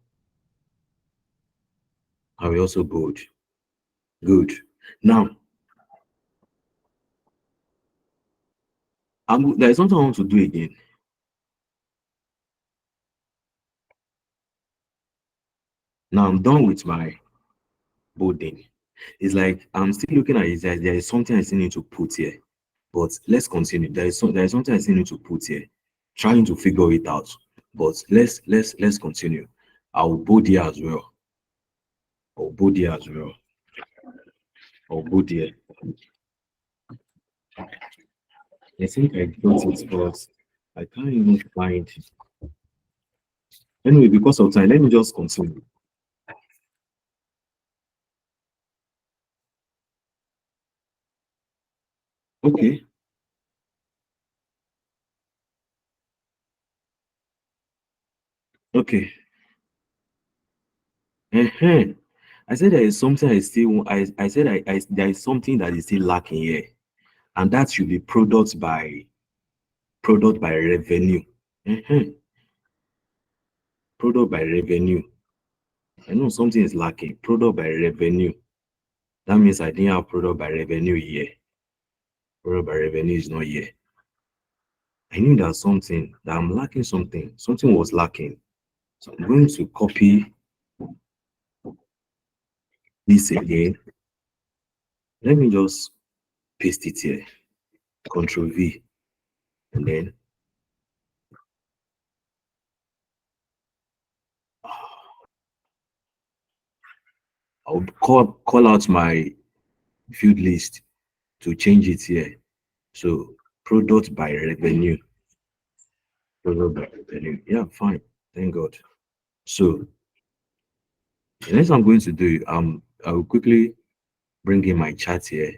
I will also bold. Good. Now, there is something I want to do again. Now I'm done with my bolding. It's like I'm still looking at it. There is something I still need to put here. But let's continue. There is something I still need to put here. Trying to figure it out. But let's continue. I'll bold here as well. I'll bold here as well. I'll bold here. I think I got it, but I can't even find it. Anyway, because of time, let me just continue. Okay. Okay. I said there is something I still I said there is something that is still lacking here, and that should be product by revenue. Product by revenue. I know something is lacking. Product by revenue. That means I didn't have product by revenue here. Product by revenue is not here. I knew that I'm lacking something. Something was lacking. So I'm going to copy this again. Let me just paste it here. Control V. And then I'll call out my field list to change it here. So product by revenue. Product by revenue. Yeah, fine. Thank God. So the next I'm going to do, I will quickly bring in my chart here,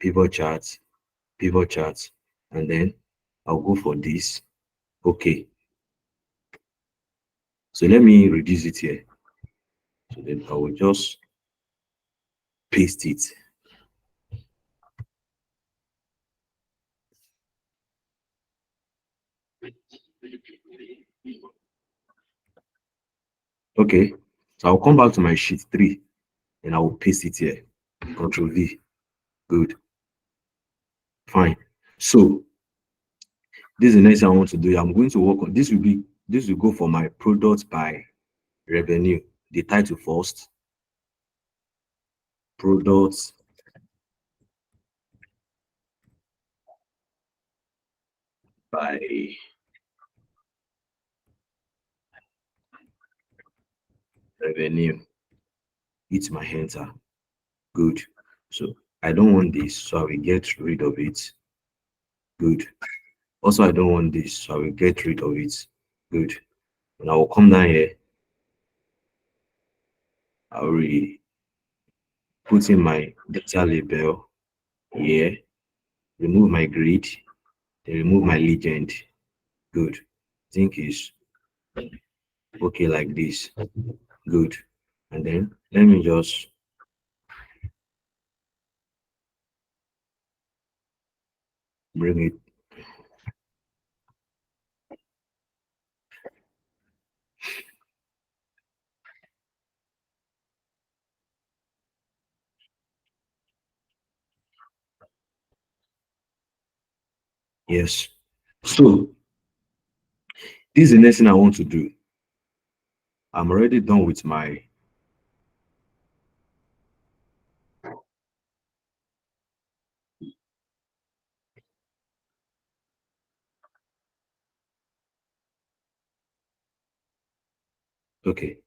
pivot chart, and then I'll go for this. Okay. So let me reduce it here. So then I will just paste it. Okay, so I'll come back to my sheet 3 and I will paste it here. Control V. Good. Fine. So This is the next thing I want to do. I'm going to work on this. This will go for my product by revenue. The title first. Products by revenue. Hit my enter. Good. So I don't want this, so I will get rid of it. Good. Also, I don't want this, so I will get rid of it. Good. And I will come down here. I will put in my data label here. Remove my grid. Then remove my legend. Good. I think it's okay like this. Good. And then let me just bring it. Yes. So this is the next thing I want to do. I'm already done with my okay.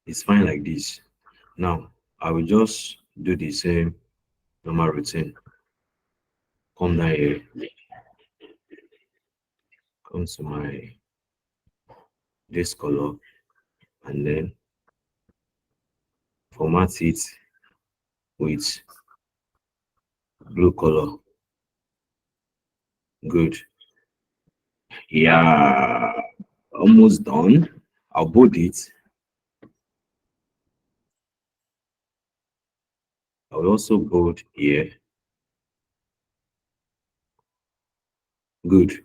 It's fine like this. Now I will just do the same normal routine. Come down here, come to my this color, and then format it with blue color. Good. Yeah, almost done. I'll bold it. I will also bold here. Good.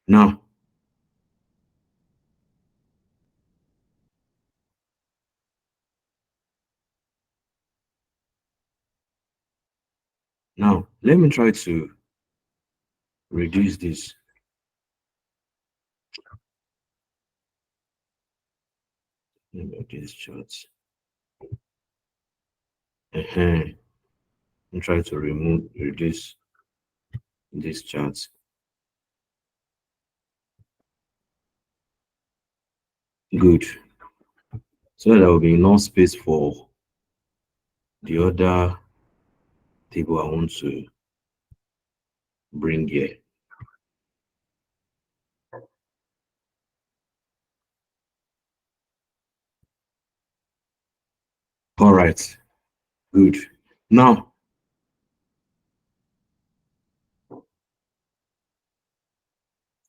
Now, let me try to reduce this. Let me this chart. I'm trying to reduce this chart. Good. So that there will be enough space for the other table I want to bring here. All right. Good. Now,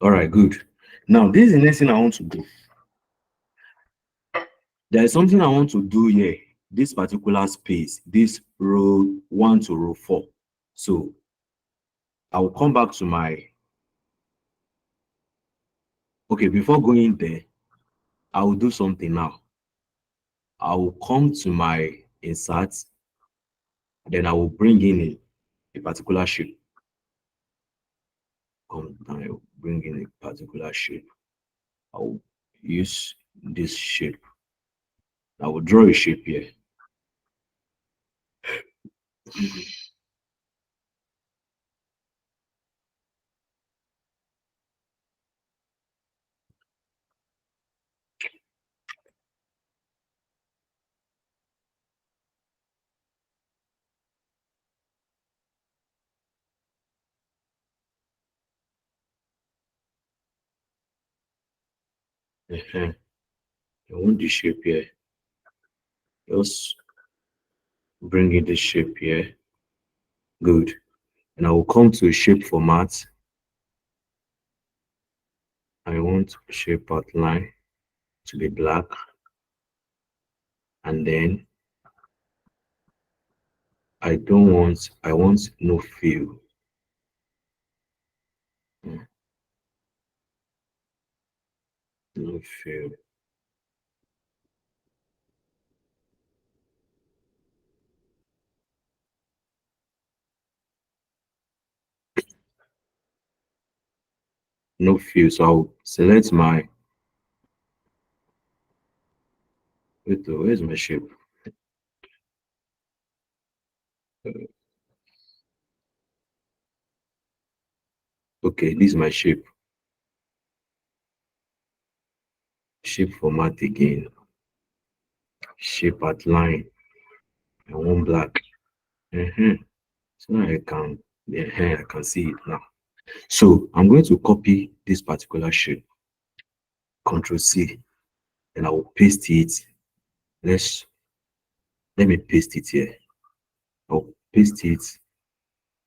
all right, good. Now, this is the next thing I want to do. There is something I want to do here. This particular space, this row 1 to row 4. So I will come back to my, okay, before going there, I will do something now. I will come to my insert, then I will bring in a particular shape. Come down, I will bring in a particular shape. I will use this shape. I will draw a shape here. I want the shape here. Just bring in the shape here. Good. And I will come to a shape format. I want shape outline to be black. And then I want no fill. No fill. no fill. So I'll select my, wait, where's my shape? Okay, this is my shape. Shape format again. Shape outline. I want black. So now I can see it now. So I'm going to copy this particular shape. Control C. And I will paste it. Let me paste it here. I'll paste it.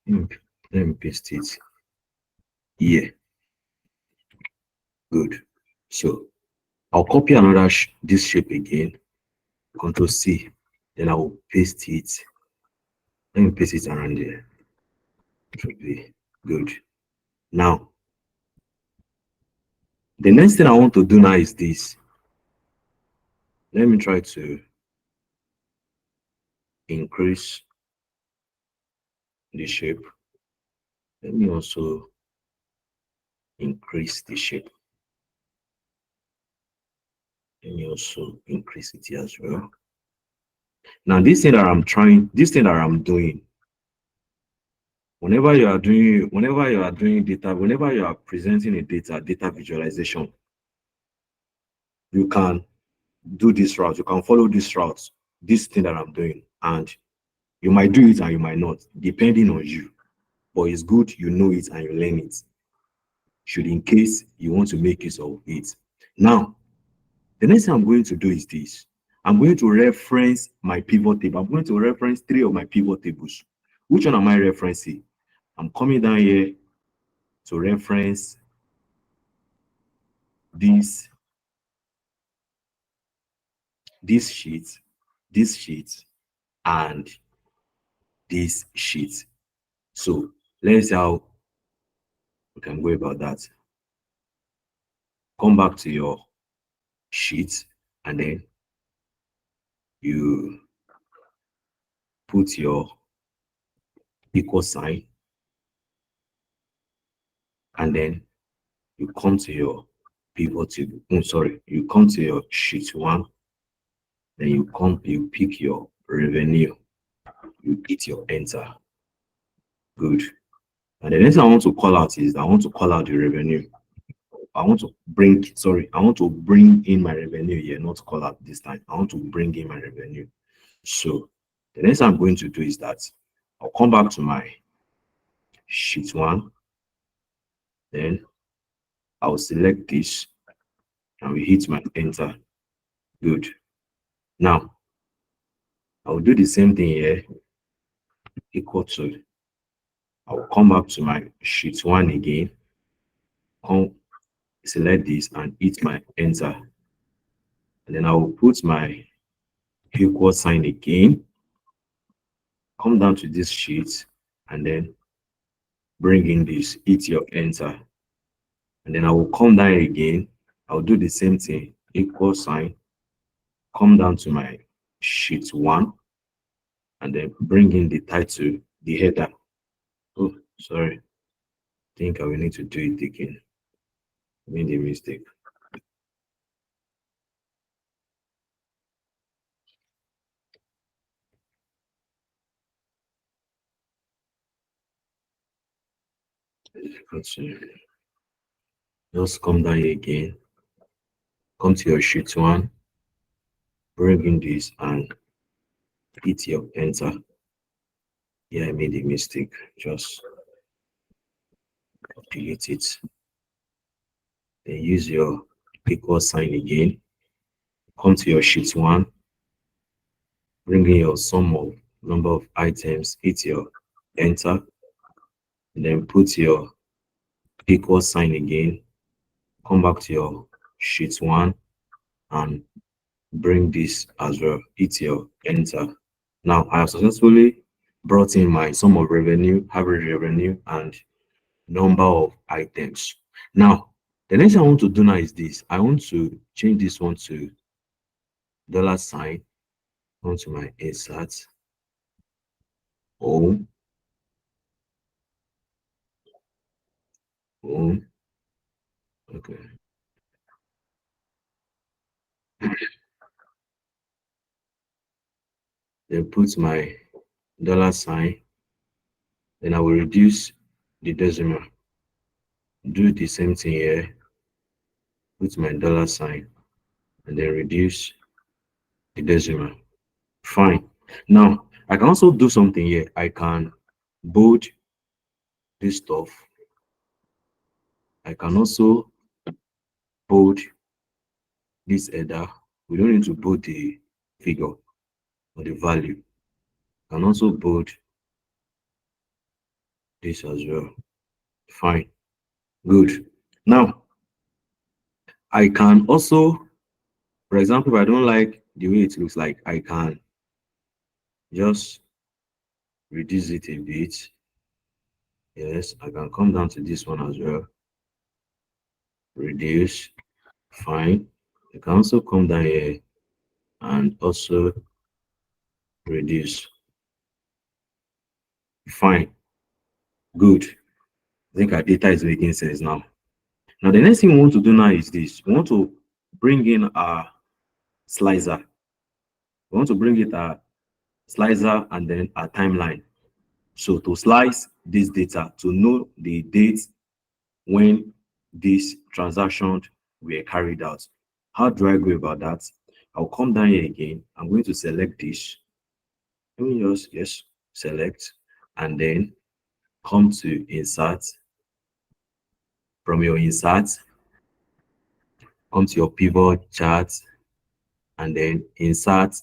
Let me paste it here. Good. So I'll copy another this shape again. Control C. Then I will paste it. Let me paste it around there. Should be good. Now, the next thing I want to do now is this. Let me try to increase the shape. Let me also increase the shape. Let me also increase it here as well. Now, this thing that I'm doing, whenever you are doing data, whenever you are presenting a data visualization, you can do this route, you can follow this route, this thing that I'm doing, and you might do it and you might not, depending on you. But it's good you know it and you learn it, should in case you want to make use of it. Now, the next thing I'm going to do is this. I'm going to reference my pivot table. I'm going to reference 3 of my pivot tables. Which one am I referencing? I'm coming down here to reference this sheet, and this sheet. So let's see how we can go about that. Come back to your sheet and then you put your equal sign, and then you come to your pivot table. You come to your sheet 1, then you pick your revenue, you hit your enter. Good. And the next thing I want to call out is the revenue. I want to bring in my revenue here, not call out this time. I want to bring in my revenue. So the next thing I'm going to do is that I'll come back to my sheet 1, then I'll select this and we hit my enter. Good. Now I'll do the same thing here, equal to, I'll come back to my sheet 1 again, select this and hit my enter, and then I will put my equal sign again, come down to this sheet and then bring in this, hit your enter, and then I will come down again. I'll do the same thing, equal sign, come down to my sheet 1 and then bring in the title, the header. Oh, sorry, I think I will need to do it again. I made a mistake. Just come down here again, come to your sheet 1, bring in this and hit your enter. Yeah, I made a mistake. Just delete it. Then use your equal sign again. Come to your sheet 1, bring in your sum of number of items, hit your enter, and then put your equal sign again. Come back to your sheet 1 and bring this as well, hit your enter. Now I have successfully brought in my sum of revenue, average revenue, and number of items. Now the next thing I want to do now is this. I want to change this one to $sign onto my insert home, Okay. Then put my dollar sign. Then I will reduce the decimal. Do the same thing here. Put my dollar sign and then reduce the decimal. Fine. Now I can also do something here. I can bold this stuff. I can also bold this header. We don't need to bold the figure or the value. I can also bold this as well. Fine. Good. Now I can also, for example, if I don't like the way it looks like, I can just reduce it a bit. Yes, I can come down to this one as well. Reduce. Fine. I can also come down here and also reduce. Fine. Good. I think our data is making sense now. Now, the next thing we want to do now is this. We want to bring in our slicer. We want to bring it a slicer and then a timeline. So to slice this data, to know the date when these transactions were carried out. How do I go about that? I'll come down here again. I'm going to select this. Let me just, yes, select, and then come to insert. From your insert, come to your pivot chart, and then insert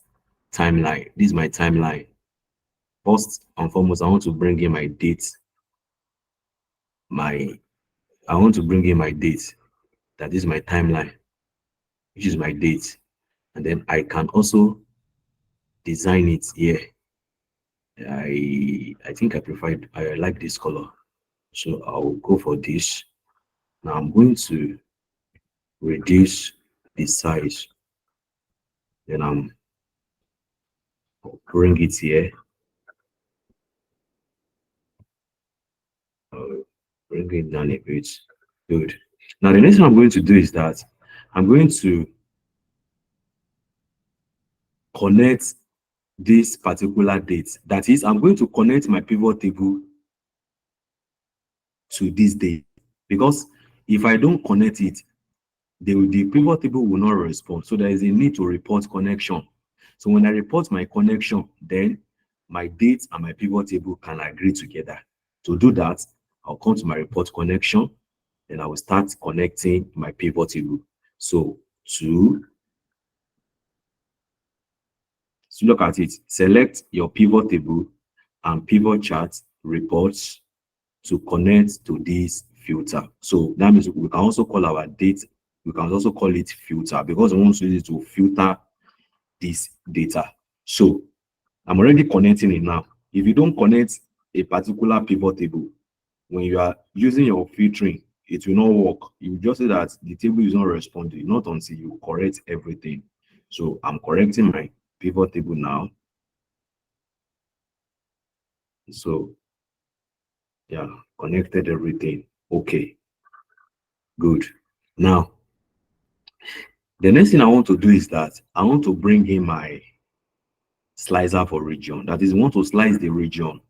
timeline. This is my timeline. First and foremost, I want to bring in my date. I want to bring in my date. That is my timeline, which is my date. And then I can also design it here. I think I like this color. So I'll go for this. Now I'm going to reduce the size. Then bring it here. Bring it down a bit. Good. Now the next thing I'm going to do is that I'm going to connect this particular date. That is, I'm going to connect my pivot table to this date, because if I don't connect it, the pivot table will not respond. So there is a need to report connection. So when I report my connection, then my date and my pivot table can agree together. To do that, I'll come to my report connection, and I will start connecting my pivot table. So to look at it, select your pivot table and pivot chart reports to connect to this filter. So that means we can also call our date, we can also call it filter, because we want to use it to filter this data. So I'm already connecting it now. If you don't connect a particular pivot table, when you are using your filtering, it will not work. You just say that the table is not responding, not until you correct everything. So I'm correcting my pivot table now. So yeah, connected everything. Okay, good. Now the next thing I want to do is that I want to bring in my slicer for region. That is, we want to slice the region.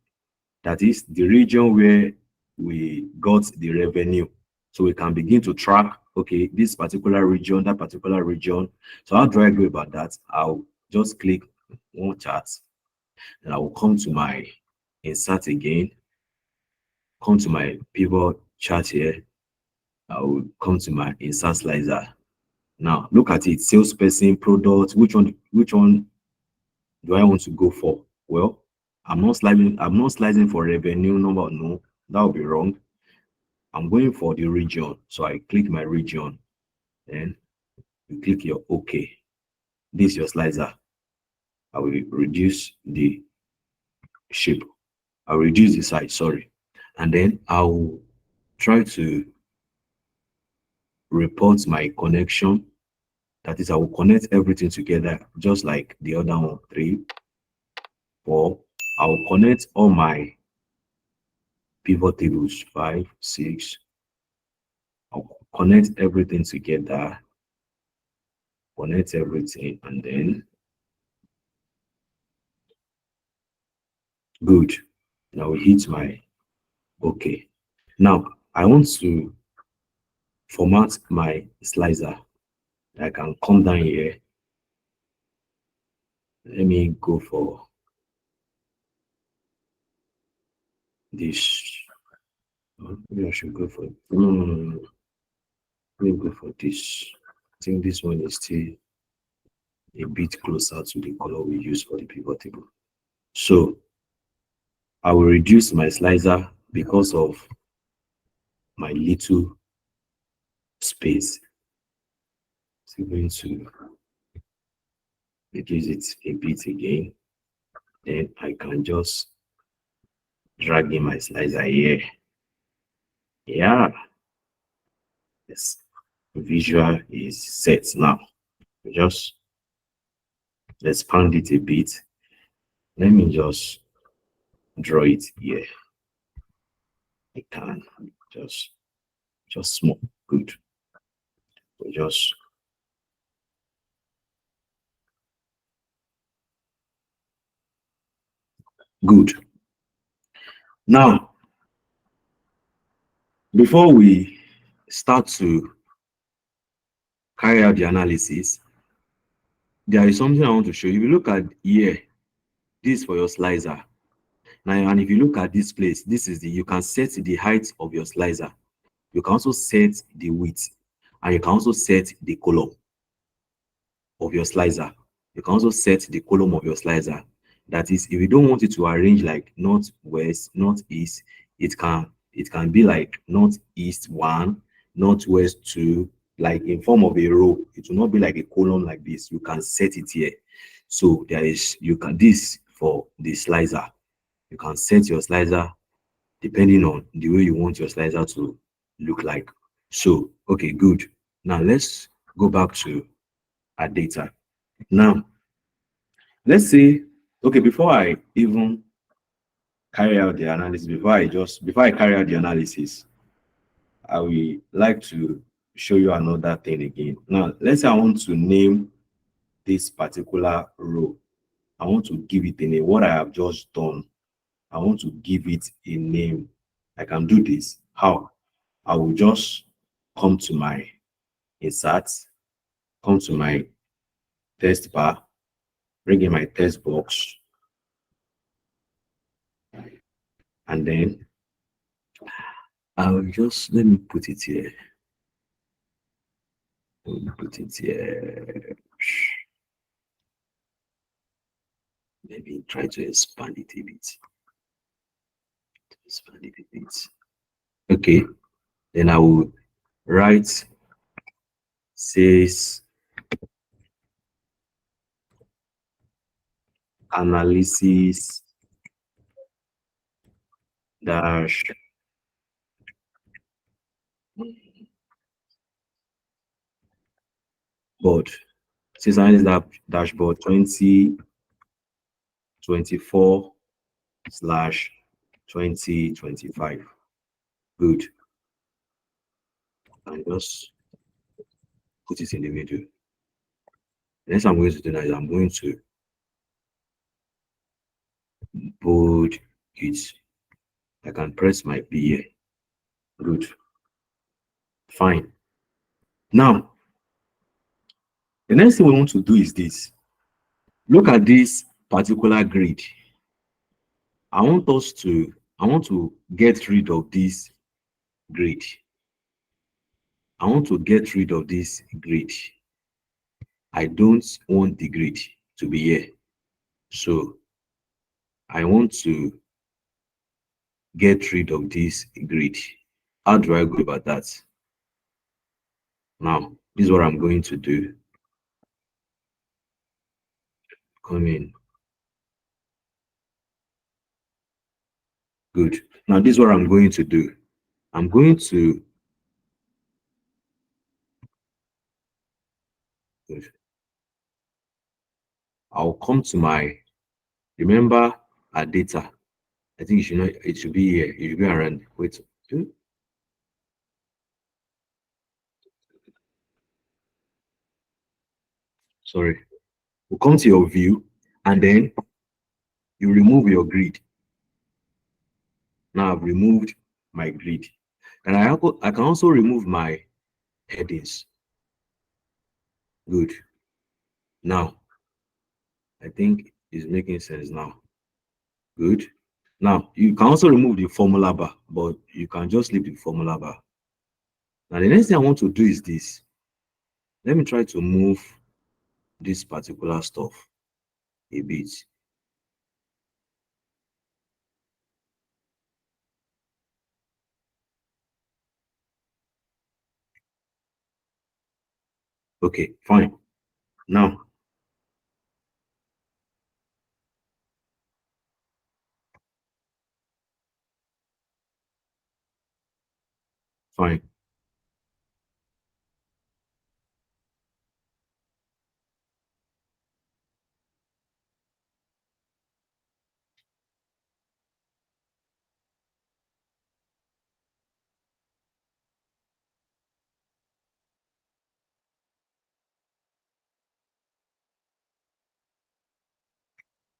That is the region where we got the revenue. So we can begin to track, okay, this particular region, that particular region. So how do I go about that? I'll just click one chart, and I will come to my insert again, come to my pivot chart here. I will come to my insert slicer. Now look at it, salesperson, product, which one do I want to go for? Well, I'm not slicing for revenue number. No, that would be wrong. I'm going for the region. So I click my region, then you click your OK. This is your slicer. I will reduce the shape. I'll reduce the size, sorry. And then I'll try to report my connection. That is, I will connect everything together, just like the other one, 3, 4. I will connect all my pivot tables, 5, 6. I'll connect everything together, connect everything, and then good. Now we hit my okay. Now I want to format my slicer. I can come down here. Let me go for this. Maybe I should go for no. Let me go for this. I think this one is still a bit closer to the color we use for the pivot table. So I will reduce my slicer because of my little space. So I'm going to reduce it a bit again. Then I can just drag in my slicer here. Yeah. Yes. Visual is set now. Just expand it a bit. Let me just draw it here. I can just small. Good. Just good. Now, before we start to carry out the analysis, there is something I want to show you. If you look at here, this is for your slicer. Now, and if you look at this place, this is you can set the height of your slicer. You can also set the width, and you can also set the column of your slicer. You can also set the column of your slicer. That is, if you don't want it to arrange like northwest, northeast, it can be like northeast 1, northwest 2, like in form of a row. It will not be like a column like this. You can set it here. So there is this for the slicer. You can set your slicer depending on the way you want your slicer to look like. So okay, good. Now let's go back to our data. Now let's say, okay, before I even carry out the analysis, before I carry out the analysis, I will like to show you another thing again. Now let's say I want to name this particular row. I want to give it a name. What I have just done, I want to give it a name. I can do this. How? I will just come to my insert, come to my text bar, bring in my text box, and then I will just, let me put it here. Let me put it here. Maybe try to expand it a bit. Expand it a bit. Okay. Then I will write says analysis dash board. Says analysis dashboard 2024/2025. Good. And just put it in the middle. The next I'm going to do now is I'm going to bold it. I can press my P here. Good. Fine. Now, the next thing we want to do is this. Look at this particular grid. I want to get rid of this grid. I want to get rid of this grid. I don't want the grid to be here. So I want to get rid of this grid. How do I go about that? Now, this is what I'm going to do. Come in. Good. Now, this is what I'm going to do. I'm going to good. I'll come to my, remember our data. I think it should be here. It should be around. Wait. Sorry. We'll come to your view, and then you remove your grid. Now I've removed my grid. And I can also remove my headings. Good. Now, I think it's making sense now. Good. Now, you can also remove the formula bar, but you can just leave the formula bar. Now, the next thing I want to do is this. Let me try to move this particular stuff a bit. Okay, fine. Now, fine.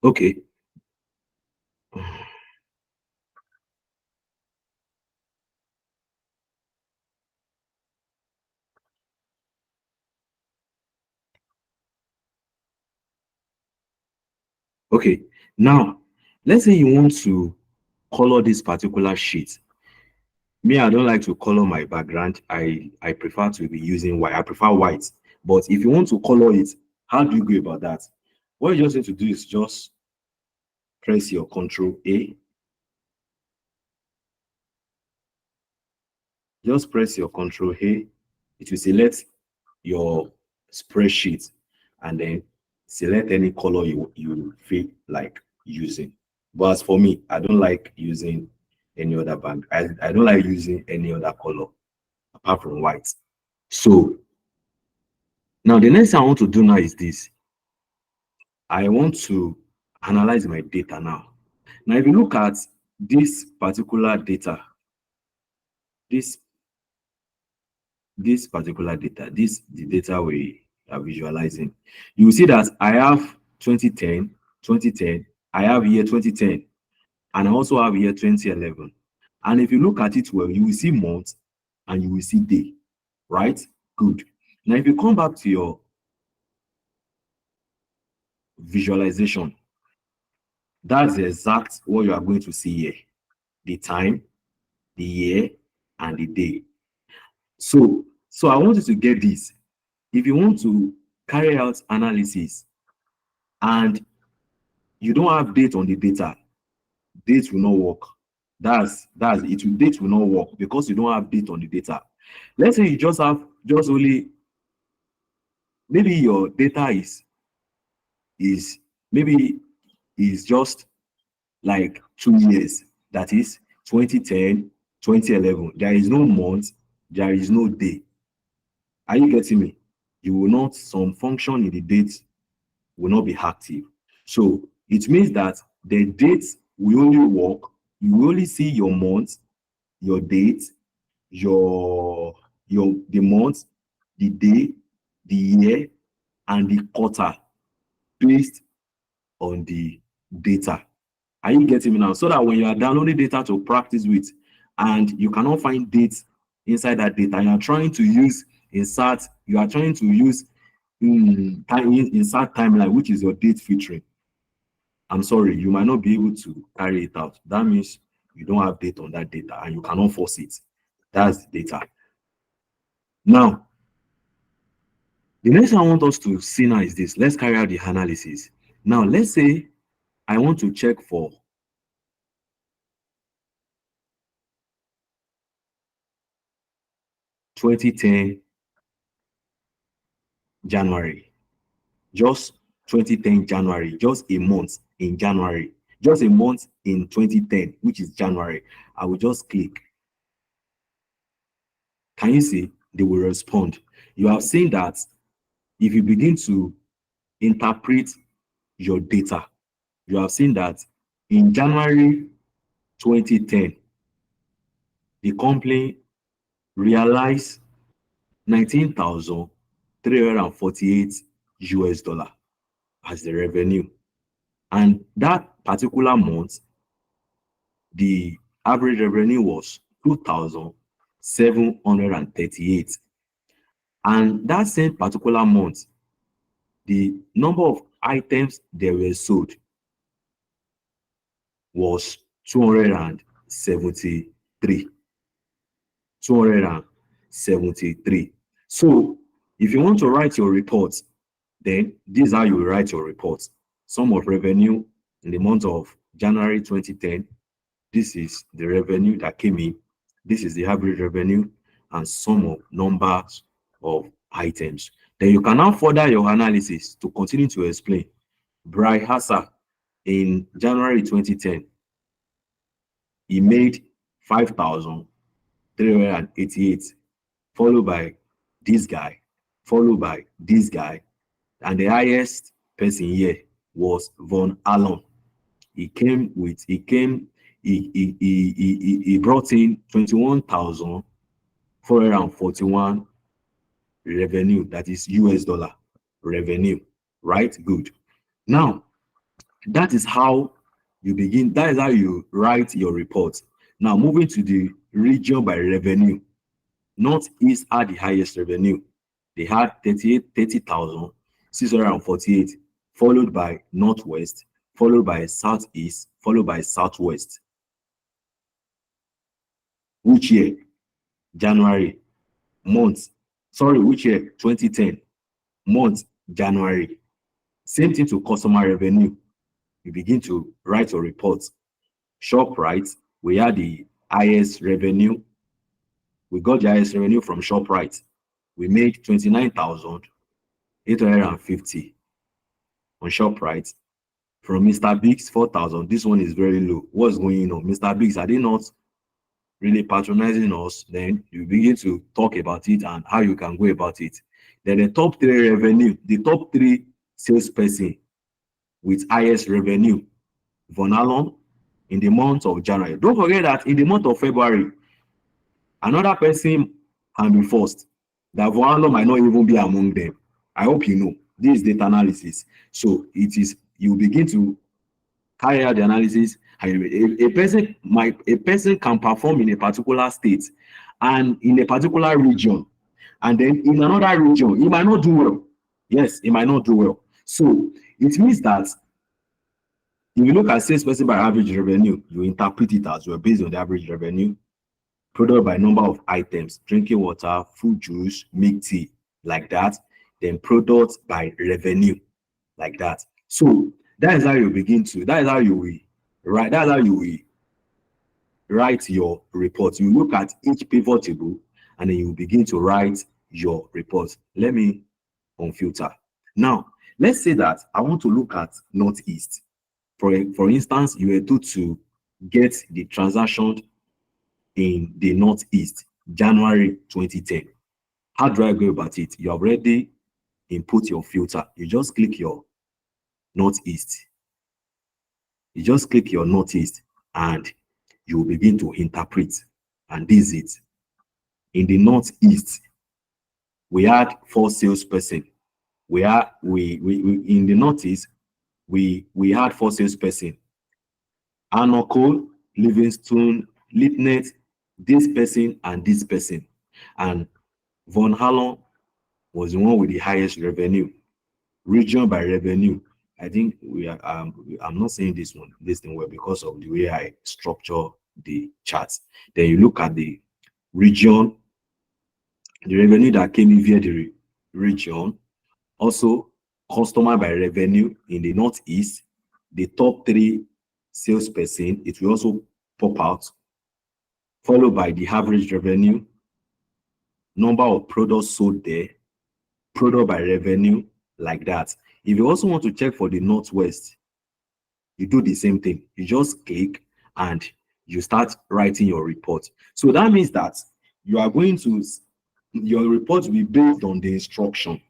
Okay. Okay. Now, let's say you want to color this particular sheet. Me, I don't like to color my background. I prefer to be using white. I prefer white. But if you want to color it, how do you go about that? What you just need to do is just press your Control A. Just press your Control A. It will select your spreadsheet and then select any color you feel like using. But as for me, I don't like using any other bag. I don't like using any other color apart from white. So now the next thing I want to do now is this. I want to analyze my data now. Now, if you look at this particular data, this particular data, the data we are visualizing, you will see that I have 2010, 2010, I have year 2010, and I also have year 2011. And if you look at it well, you will see month and you will see day, right? Good. Now, if you come back to your visualization, that's the exact what you are going to see here: the time, the year, and the day. So I want you to get this. If you want to carry out analysis and you don't have date on the data, date will not work. That's it. Date will not work because you don't have date on the data. Let's say you just have only, maybe your data is maybe is just like 2 years. That is 2010, 2011. There is no month, there is no day. Are you getting me? You will not, some function in the date will not be active. So it means that the dates will only work. You will only see your month, your date, the month, the day, the year, and the quarter based on the data. Are you getting me now? So that when you are downloading data to practice with and you cannot find dates inside that data, you are trying to use insert timeline, which is your date filtering. I'm sorry, you might not be able to carry it out. That means you don't have data on that data and you cannot force it. That's the data. Now, the next thing I want us to see now is this. Let's carry out the analysis. Now, let's say I want to check for (2010) January, just 2010 January, just a month in January, just a month in 2010, which is January. I will just click. Can you see? They will respond. You have seen that if you begin to interpret your data, you have seen that in January 2010, the company realized 19,348 US dollar as the revenue. And that particular month, the average revenue was 2,738. And that same particular month, the number of items that were sold was 273. 273. So if you want to write your report, then this is how you write your report. Sum of revenue in the month of January 2010. This is the revenue that came in. This is the average revenue and sum of numbers of items. Then you can now further your analysis to continue to explain. Bry Hassa in January 2010, he made 5,388, followed by this guy, followed by this guy, and the highest person here was Von Allen. He brought in 21,441 revenue, that is US dollar revenue, right? Good. Now, that is how you begin, that is how you write your report. Now, moving to the region by revenue. Northeast had the highest revenue. They had 30,648, followed by Northwest, followed by Southeast, followed by Southwest. Which year? January. Month. Sorry, which year? 2010. Month, January. Same thing to customer revenue. You begin to write your report. ShopRite, we had the highest revenue. We got the highest revenue from ShopRite. We made 29,850 on ShopRite. From Mr. Biggs, 4,000. This one is very low. What's going on? Mr. Biggs, are they not really patronizing us? Then you begin to talk about it and how you can go about it. Then the top three revenue, the top three salesperson with highest revenue, Von Allen in the month of January. Don't forget that in the month of February, another person can be first. That Von Allen might not even be among them. I hope you know. This is data analysis. So it is, you begin to carry out the analysis. A person can perform in a particular state and in a particular region, and then in another region, he might not do well. Yes, he might not do well. So it means that if you look at salesperson by average revenue, you interpret it as well based on the average revenue, product by number of items, drinking water, fruit juice, milk tea, like that. Then product by revenue, like that. So that is how you begin to, that is how you will write, that's how you will write your report. You look at each pivot table and then you begin to write your report. Let me unfilter. Now, let's say that I want to look at Northeast. For instance, you were able to get the transaction in the Northeast, January 2010. How do I go about it? You have already input your filter. You just click your Northeast. You just click your Northeast and you will begin to interpret. And this is it. In the Northeast, we had 4 salesperson. In the Northeast, we had 4 salesperson. Anoko, Livingston, Litnet, this person, and this person. And Von Allen was the one with the highest revenue. Region by revenue. I think we are I'm not saying this thing well because of the way I structure the charts. Then you look at the region, the revenue that came in via the region. Also, customer by revenue in the Northeast, the top 3 salesperson, it will also pop out, followed by the average revenue, number of products sold there, product by revenue, like that. If you also want to check for the Northwest, you do the same thing. You just click and you start writing your report. So that means that you are going to, your report will be based on the instruction.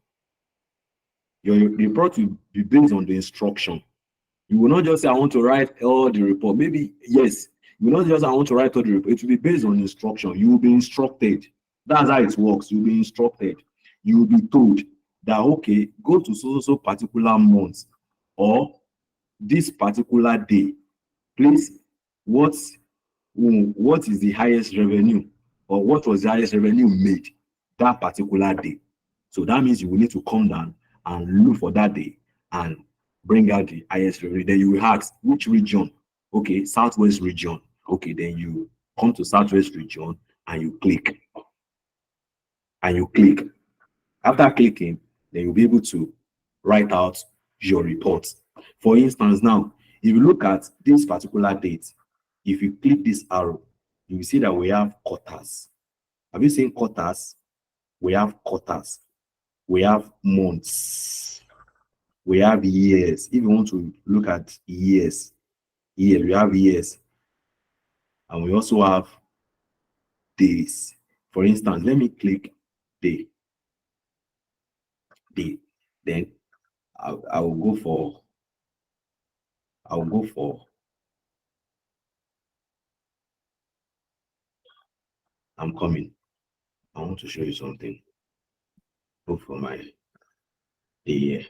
Your report will be based on the instruction. You will not just say, I want to write all the report. Maybe, yes, you will not just say, I want to write all the report. It will be based on instruction. You will be instructed. That's how it works. You'll be instructed. You will be told. that, okay, go to so particular month or this particular day, please, what is the highest revenue, or what was the highest revenue made that particular day? So that means you will need to come down and look for that day and bring out the highest revenue. Then you will ask which region. Okay, Southwest region. Okay, then you come to Southwest region and you click. And you click. After clicking, then you'll be able to write out your report. For instance, now, if you look at this particular date, if you click this arrow, you will see that we have quarters. Have you seen quarters? We have quarters. We have months. We have years. If you want to look at years, here we have years. And we also have days. For instance, let me click day. Day. Then I will go for I'm coming. I want to show you something. Go for my day.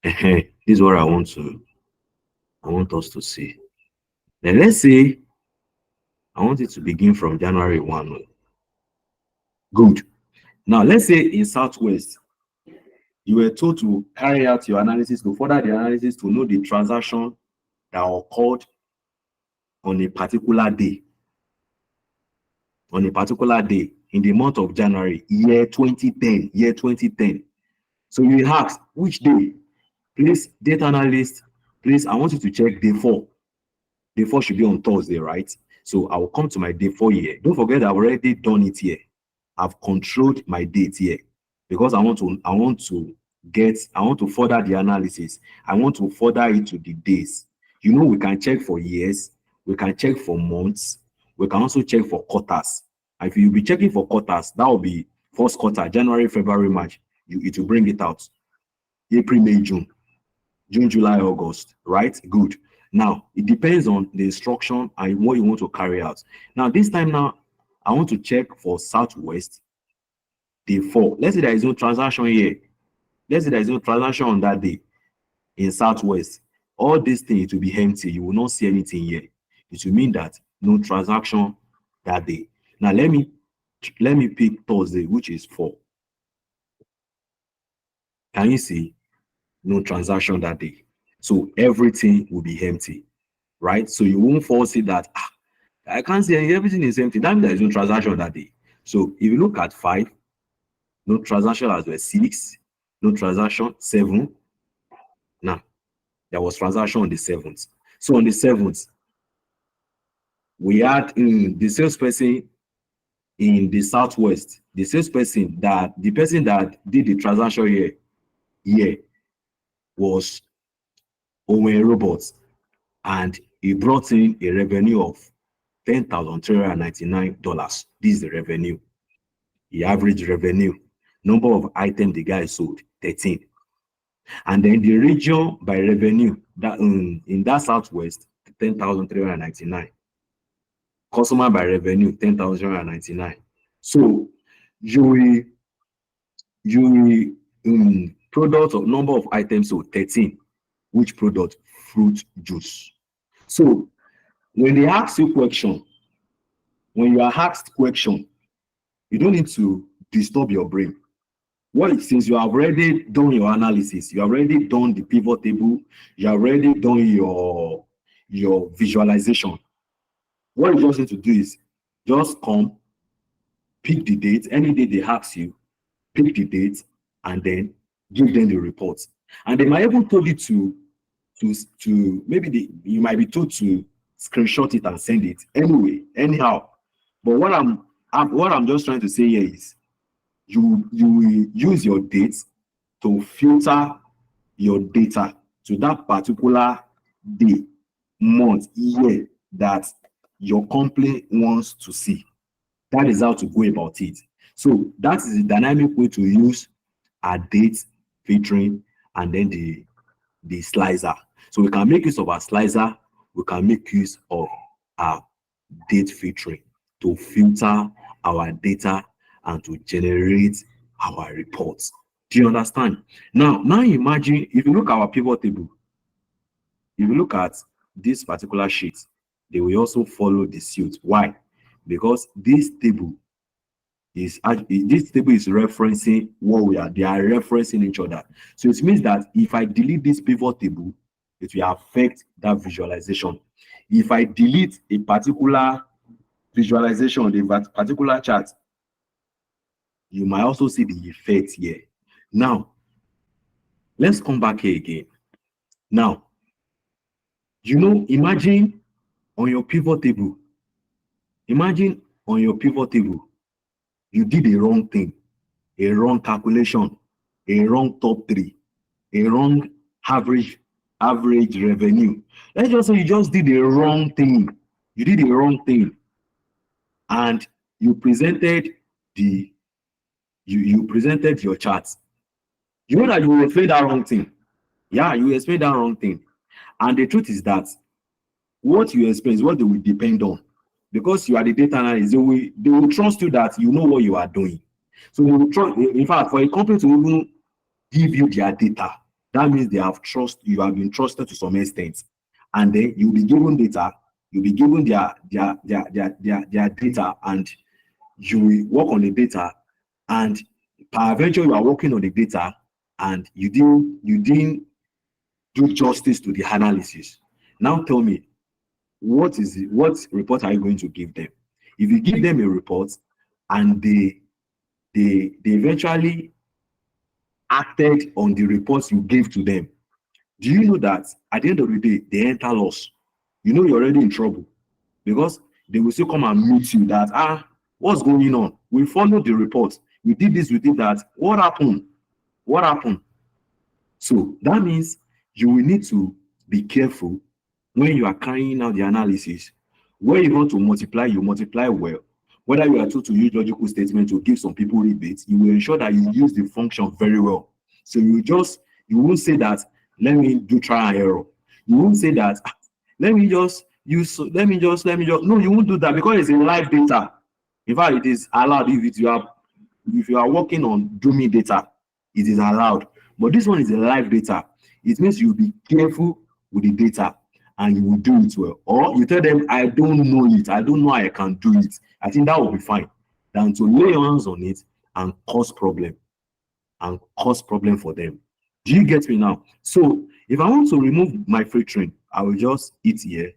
This is what I want us to see. Then let's say I want it to begin from January 1. Good. Now let's say in Southwest, you were told to carry out your analysis, to further the analysis, to know the transaction that occurred on a particular day. On a particular day in the month of January, year 2010. So you ask, which day? Please, data analyst, please, I want you to check day 4. Day 4 should be on Thursday, right? So I will come to my day 4 here. Don't forget, I've already done it here. I've controlled my date here because I want to further the analysis. I want to further it to the days. You know, we can check for years, we can check for months, we can also check for quarters. And if you'll be checking for quarters, that will be first quarter, January, February, March. It will bring it out. April, May, June, July, August, right? Good. Now, it depends on the instruction and what you want to carry out. Now, this time now, I want to check for Southwest, day 4. Let's say there is no transaction here. Let's say there is no transaction on that day in Southwest. All these things, it will be empty. You will not see anything here. It will mean that no transaction that day. Now, let me pick Thursday, which is 4. Can you see? No transaction that day. So everything will be empty, right? So you won't foresee that, I can't see everything is empty. That means there is no transaction that day. So if you look at 5, no transaction as well. 6, no transaction. 7. Now, there was transaction on the 7th. So on the 7th, we had the salesperson in the Southwest, the person that did the transaction here was Owen Robots, and he brought in a revenue of $10,399. This is the revenue. The average revenue. Number of items the guy sold, 13. And then the region by revenue that in that Southwest, 10,399. Customer by revenue, 10,399. So you product of number of items, so 13. Which product? Fruit juice. So when they ask you question, when you are asked question, you don't need to disturb your brain. Since you have already done your analysis, you have already done the pivot table, you have already done your visualization. What you just need to do is just come, pick the date, any day they ask you, pick the date, and then give them the report. And they might even told you to maybe you might be told to screenshot it and send it anyway, anyhow. But what I'm just trying to say here is you use your dates to filter your data to that particular day, month, year that your company wants to see. That is how to go about it. So that is the dynamic way to use our date filtering and then the slicer. So we can make use of our slicer, we can make use of our date filtering to filter our data and to generate our reports. Do you understand? Now imagine if you look at our pivot table, if you look at this particular sheet, they will also follow the suit. Why? Because this table is referencing they are referencing each other. So it means that if I delete this pivot table, it will affect that visualization. If I delete a particular visualization, a particular chart, you might also see the effect here. Now, let's come back here again. Now, imagine on your pivot table, you did a wrong thing, a wrong calculation, a wrong top 3, a wrong average revenue. Let's just say you just did a wrong thing. You did a wrong thing, and you presented you presented your charts. You know that you will explain that wrong thing. Yeah, you explain that wrong thing. And the truth is that what you explain is what they will depend on. Because you are the data analyst, they will trust you that you know what you are doing. So they will trust, in fact, for a company to even give you their data, that means you have been trusted to some extent. And then you'll be given data, you'll be given their data, and you will work on the data, and peradventure you are working on the data and you didn't do justice to the analysis. Now tell me, what report are you going to give them? If you give them a report and they eventually acted on the reports you gave to them, do you know that at the end of the day they enter loss? You know you're already in trouble, because they will still come and meet you that what's going on? We followed the report, we did this, we did that. What happened? So that means you will need to be careful when you are carrying out the analysis. Where you want to multiply, you multiply well. Whether you are told to use logical statements to give some people rebates, you will ensure that you use the function very well. So you won't say that, let me do trial and error. You won't say that, let me just. No, you won't do that, because it's in live data. In fact, it is allowed if you are working on dummy data, it is allowed. But this one is a live data. It means you'll be careful with the data and you will do it well. Or you tell them, I don't know it, I don't know how I can do it. I think that will be fine than to lay hands on it and cause problem for them. Do you get me now? So if I want to remove my filtering, I will just hit here.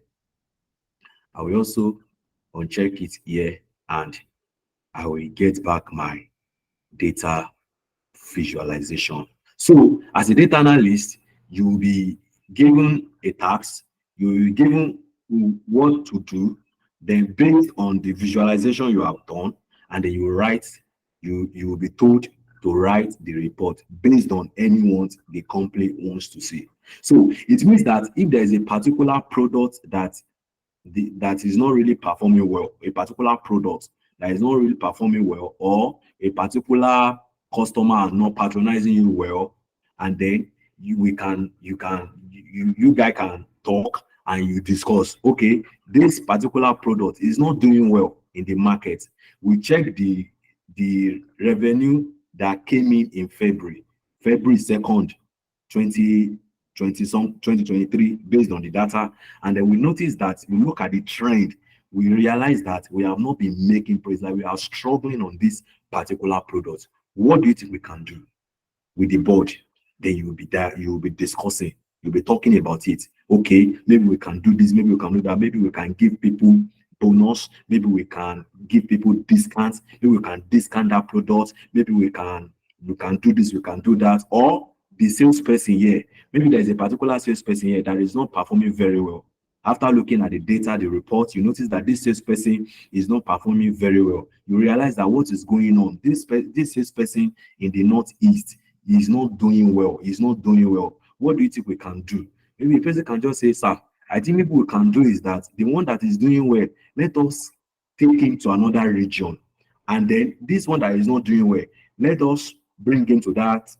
I will also uncheck it here, and I will get back my data visualization. So as a data analyst, you will be given a task, you will be given what to do, then based on the visualization you have done, and then you will be told to write the report based on anyone the company wants to see. So it means that if there is a particular product that is not really performing well, or a particular customer is not patronizing you well, and then you guys can talk and you discuss, okay, this particular product is not doing well in the market. We check the revenue that came in February 2nd, 2023, based on the data, and then we notice that we look at the trend, we realize that we have not been making progress, that we are struggling on this particular product. What do you think we can do with the board? Then you will be there, you will be discussing, you'll be talking about it. Okay, maybe we can do this, maybe we can do that, maybe we can give people bonus, maybe we can give people discounts, maybe we can discount that product, maybe we can do this, we can do that. Or the salesperson here, maybe there's a particular salesperson here that is not performing very well. After looking at the data, the report, you notice that this salesperson is not performing very well. You realize that what is going on, this salesperson in the Northeast is not doing well. What do you think we can do? Maybe a person can just say, sir, I think maybe we can do is that the one that is doing well, let us take him to another region. And then this one that is not doing well, let us bring him to that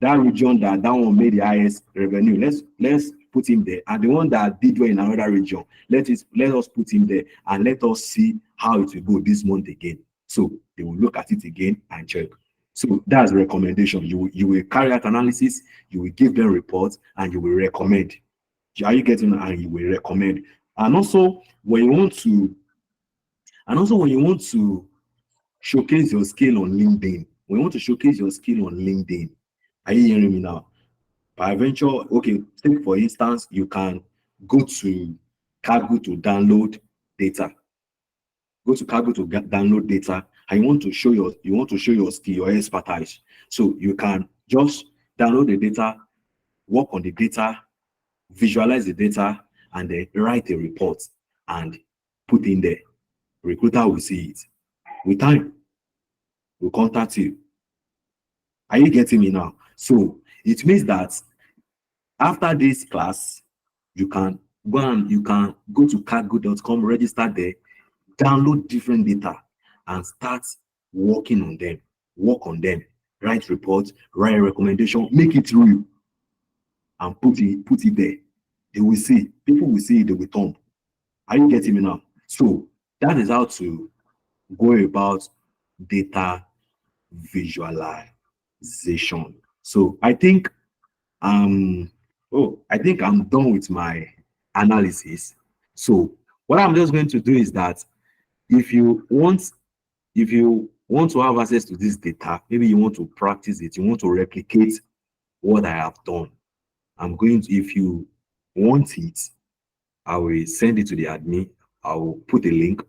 region that one made the highest revenue. Let's put him there. And the one that did well in another region, let us put him there and let us see how it will go this month again. So they will look at it again and check. So that's recommendation. You will carry out analysis, you will give them reports, and you will recommend. Are you getting? And you will recommend. And also when you want to showcase your skill on LinkedIn, when you want to showcase your skill on LinkedIn, are you hearing me now? By venture, okay, take for instance, you can go to Kaggle to download data. Go to Kaggle to download data, and you want to show your skill, your expertise. So you can just download the data, work on the data, visualize the data, and then write a report and put in there. Recruiter will see it. With time, we'll contact you. Are you getting me now? So it means that after this class, you can go to kaggle.com, register there, download different data, and start working on them. Work on them. Write reports, write a recommendation, make it real, and put it there. They will see. People will see it, they will thump. Are you getting me now? So that is how to go about data visualization. So I think I'm done with my analysis. So what I'm just going to do is that if you want to have access to this data, maybe you want to practice it, you want to replicate what I have done, if you want it, I will send it to the admin. I will put a link.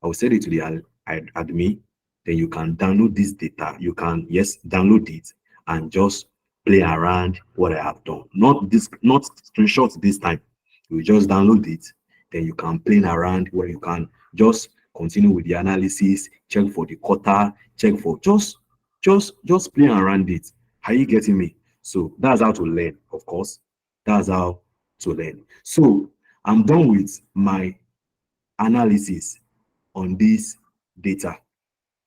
I will send it to the admin. Then you can download this data. You can, yes, download it and just play around what I have done. Not screenshots this time. You just download it. Then you can play around where you can just continue with the analysis, check for the quarter, check for just play around it. Are you getting me? So that's how to learn, of course. That's how to learn. So I'm done with my analysis on this data.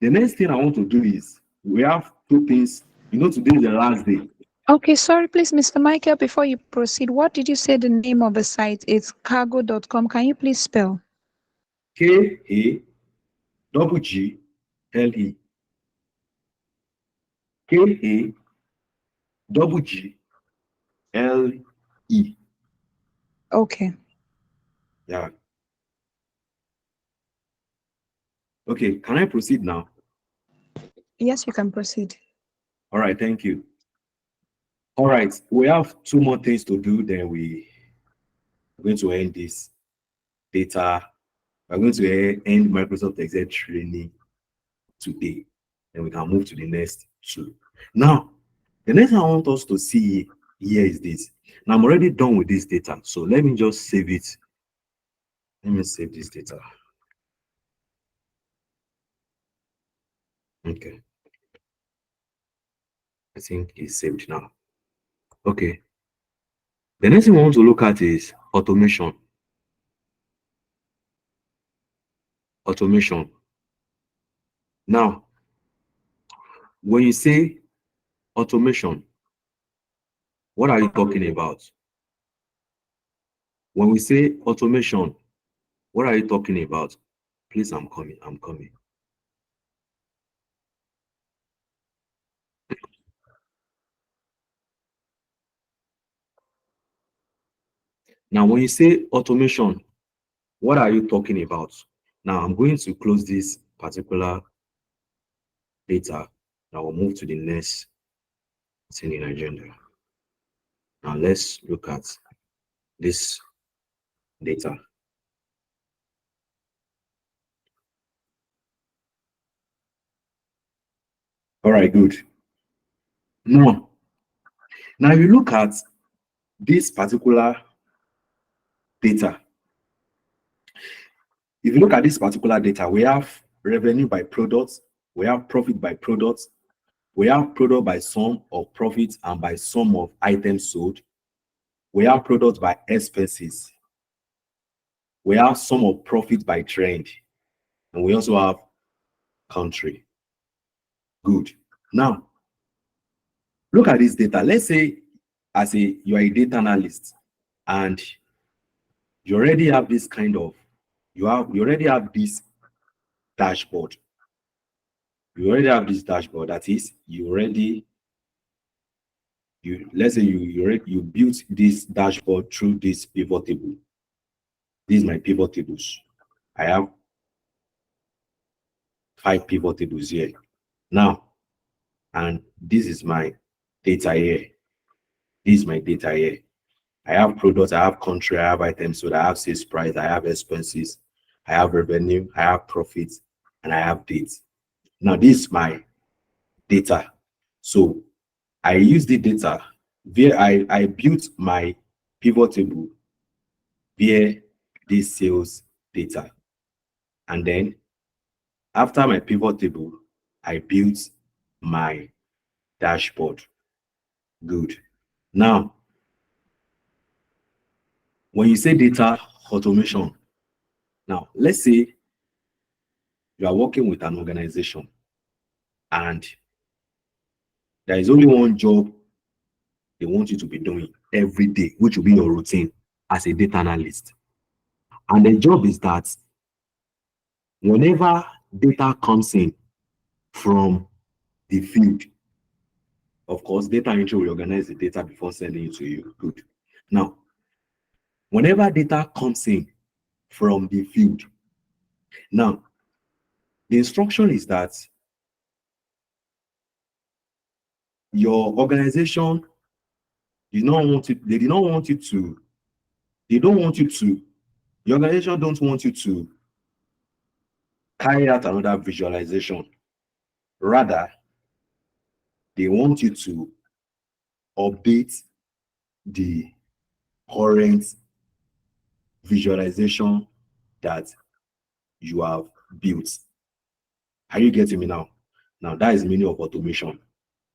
The next thing I want to do is we have two things. Today is the last day. Okay, sorry, please, Mr. Michael, before you proceed, what did you say the name of the site? It's kaggle.com. Can you please spell? KAGGLE. KAGGLE. Okay. Yeah. Okay, can I proceed now? Yes, you can proceed. All right, thank you. All right, we have two more things to do, then we're going to end this data. We're going to end Microsoft Excel training today. Then we can move to the next two. Now, the next thing I want us to see here is this. Now, I'm already done with this data, so let me just save it. Let me save this data. Okay. I think it's saved now. Okay. The next thing we want to look at is automation. Automation. Now, when you say automation, what are you talking about? When we say automation, what are you talking about? Please, I'm coming. Now, when you say automation, what are you talking about? Now, I'm going to close this particular data. Now, we'll move to the next thing in agenda. Now, let's look at this data. All right, good. Now, if you look at this particular data, we have revenue by products, we have profit by products, we have product by sum of profits and by sum of items sold, we have products by expenses, we have sum of profit by trend, and we also have country. Good. Now, look at this data. Let's say you are a data analyst and you already have this kind of, you already have this dashboard. You already have this dashboard. That is, let's say you built this dashboard through this pivot table. These are my pivot tables. I have 5 pivot tables here now, and this is my data here. This is my data here. I have products, I have country, I have items, so I have sales price, I have expenses, I have revenue, I have profits, and I have dates. Now this is my data. So I use the data where I built my pivot table via this sales data. And then after my pivot table, I built my dashboard. Good. Now, when you say data automation, now let's say you are working with an organization and there is only one job they want you to be doing every day, which will be your routine as a data analyst. And the job is that whenever data comes in from the field, of course, data entry will organize the data before sending it to you. Good. Now, whenever data comes in from the field, now the instruction is that your organization they don't want you to, the organization don't want you to carry out another visualization. Rather, they want you to update the current visualization that you have built. Are you getting me now? Now that is the meaning of automation.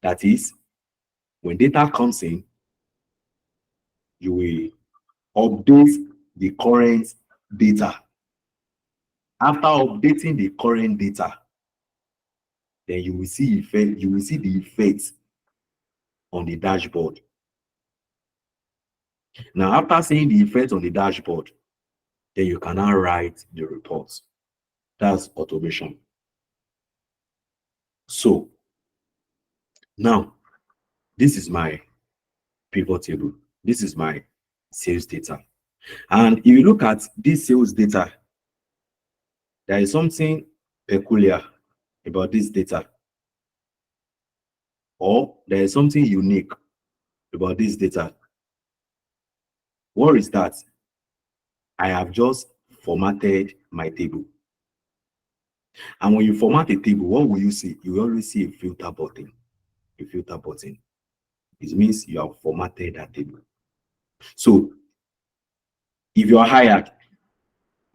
That is, when data comes in, you will update the current data. After updating the current data, then you will see the effects on the dashboard. Now, after seeing the effects on the dashboard, then you can now write the reports. That's automation. So now this is my pivot table. This is my sales data. And if you look at this sales data, there is something peculiar about this data, or there is something unique about this data. What is that? I have just formatted my table. And when you format a table, what will you see? You will always see a filter button. A filter button. It means you have formatted that table. So if you are hired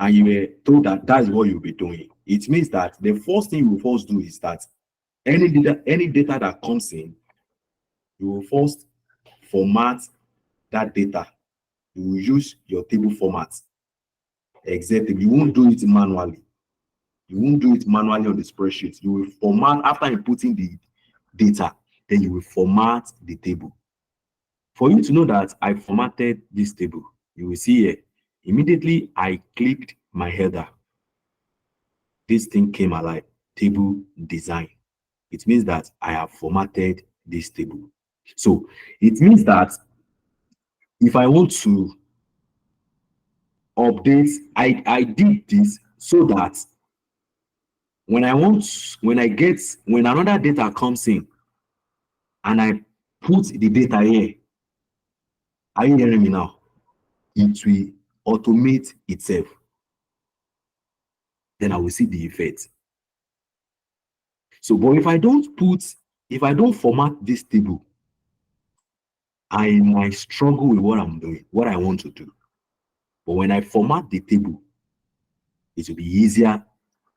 and you were told that that's what you'll be doing, it means that the first thing you will first do is that any data that comes in, you will first format that data. You will use your table format. Exactly. You won't do it manually. You won't do it manually on the spreadsheet. You will format after inputting the data, then you will format the table. For you to know that I formatted this table, you will see here, immediately I clicked my header. This thing came alive, table design. It means that I have formatted this table. So it means that if I want to update, I did this so that when another data comes in and I put the data here, are you hearing me now? It will automate itself. Then I will see the effect. So, but if I don't format this table, I might struggle with what I'm doing, what I want to do. But when I format the table, it will be easier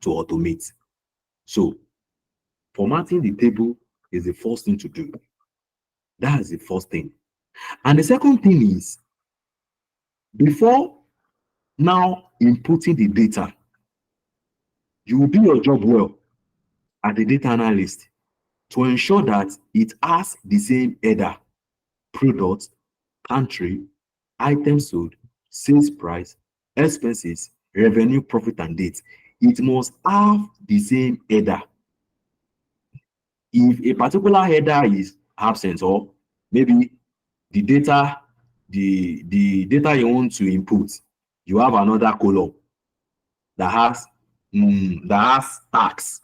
to automate. So, formatting the table is the first thing to do. That is the first thing. And the second thing is, before now inputting the data, you will do your job well as a data analyst to ensure that it has the same header, product, country, items sold, sales price, expenses, revenue, profit, and date. It must have the same header. If a particular header is absent, or maybe the data, the data you want to input, you have another column that has tax,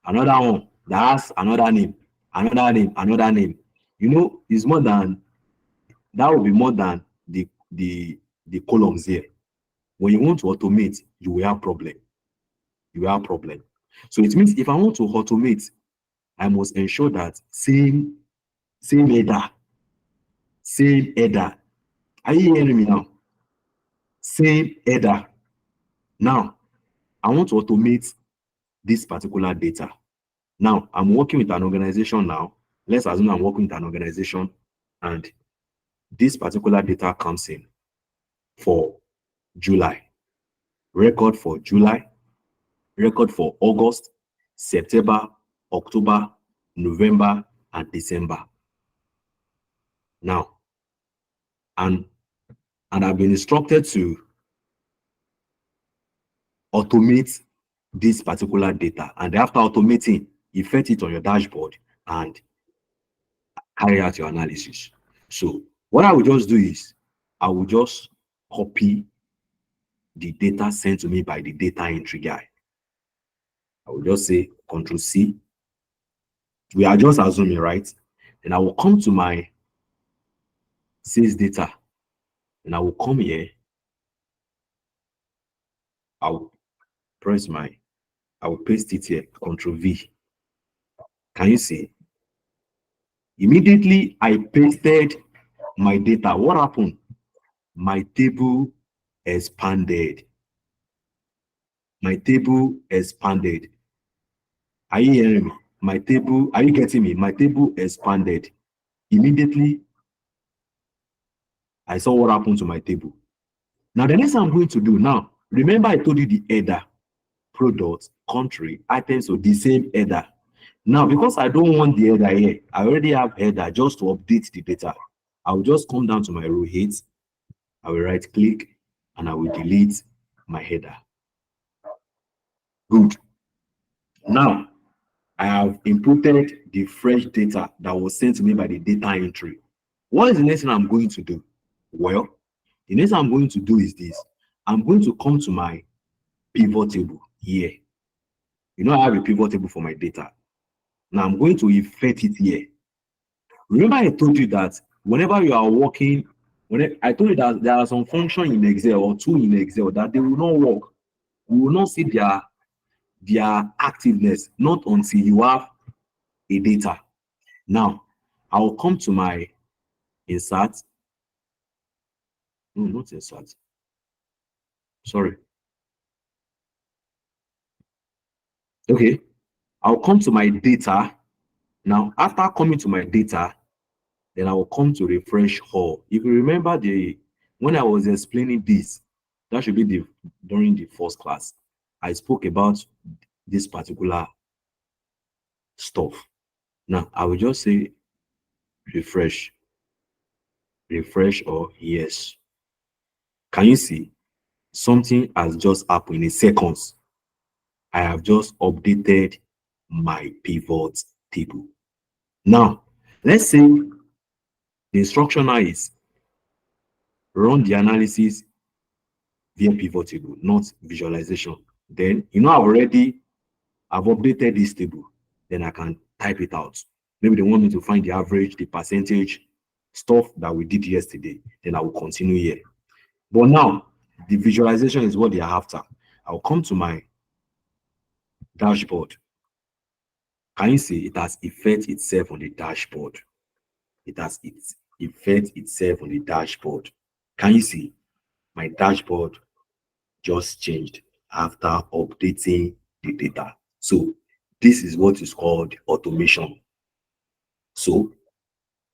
another one that has another name, another name, another name. You know, it's more than that will be more than the columns here. When you want to automate, you will have problem. You will have problem. So it means if I want to automate, I must ensure that same header, same header. Are you hearing me now? Same header. Now, I want to automate this particular data. Now, I'm working with an organization now. Let's assume I'm working with an organization and this particular data comes in for July. Record for July, record for August, September, October, November, and December. Now, and I've been instructed to automate this particular data. And after automating, you fetch it on your dashboard and carry out your analysis. So what I will just do is I will just copy the data sent to me by the data entry guy. I will just say Control C. We are just assuming, right? Then I will come to my sales data and I will come here. I will paste it here, Control V. Can you see? Immediately I pasted my data. What happened? My table expanded. My table expanded. Are you hearing me? My table, are you getting me? My table expanded. Immediately, I saw what happened to my table. Now, the next thing I'm going to do now, remember I told you the header, product, country, items, so the same header. Now, because I don't want the header here, I already have header just to update the data. I will just come down to my row 8. I will right click and I will delete my header. Good. Now, I have inputted the fresh data that was sent to me by the data entry. What is the next thing I'm going to do? Well, the next thing I'm going to do is this. I'm going to come to my pivot table here. You know, I have a pivot table for my data. Now I'm going to effect it here. Remember I told you that whenever you are working, I told you that there are some functions in Excel or two in Excel that they will not work. We will not see their activeness, not until you have a data. Now, I will come to my insert. No, not insert. Sorry. Okay. I'll come to my data. Now, after coming to my data, then I will come to refresh all. If you remember when I was explaining this, that should be during the first class, I spoke about this particular stuff. Now, I will just say refresh or yes. Can you see? Something has just happened in seconds. I have just updated my pivot table. Now, let's say the instruction now is run the analysis via pivot table, not visualization. Then, you know, I've updated this table. Then I can type it out. Maybe they want me to find the average, the percentage, stuff that we did yesterday. Then I will continue here. But now, the visualization is what they are after. I'll come to my dashboard. Can you see it has effect itself on the dashboard? It has effect itself on the dashboard. Can you see? My dashboard just changed after updating the data. So this is what is called automation. So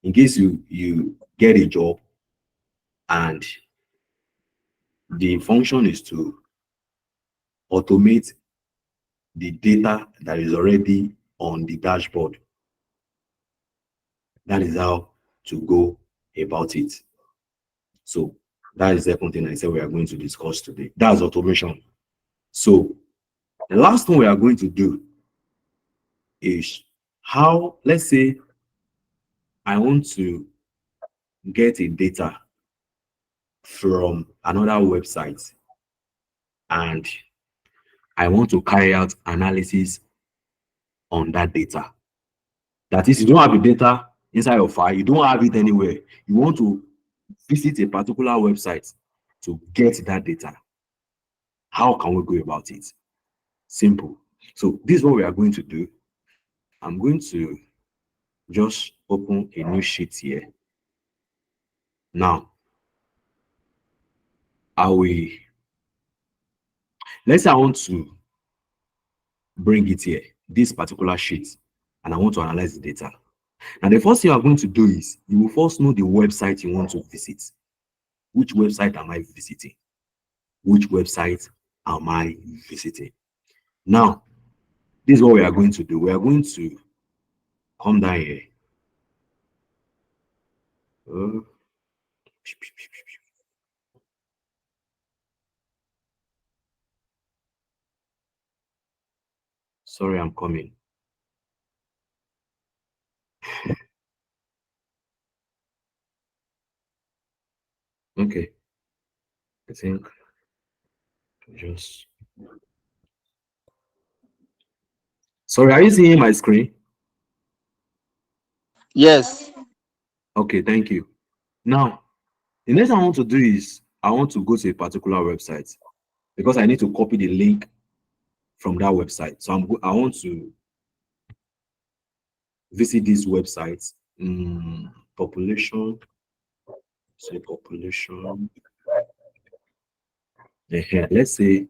in case you get a job and the function is to automate the data that is already on the dashboard, that is how to go about it. So That is the second thing I said we are going to discuss today. That's automation. So the last thing we are going to do is how, let's say I want to get a data from another website and I want to carry out analysis on that data. That is, you don't have the data inside your file, you don't have it anywhere. You want to visit a particular website to get that data. How can we go about it? Simple. So this is what we are going to do. I'm going to just open a new sheet here. Now, let's say I want to bring it here, this particular sheet, and I want to analyze the data. Now, the first thing you are going to do is you will first know the website you want to visit. Which website am I visiting? Which website am I visiting? Now, this is what we are going to do. We are going to come down here. Sorry, I'm coming. Okay. I think just. Sorry, are you seeing my screen? Yes. Okay, thank you. Now, the next thing I want to do is I want to go to a particular website because I need to copy the link from that website. So I want to visit this website. Population. Say population. Let's say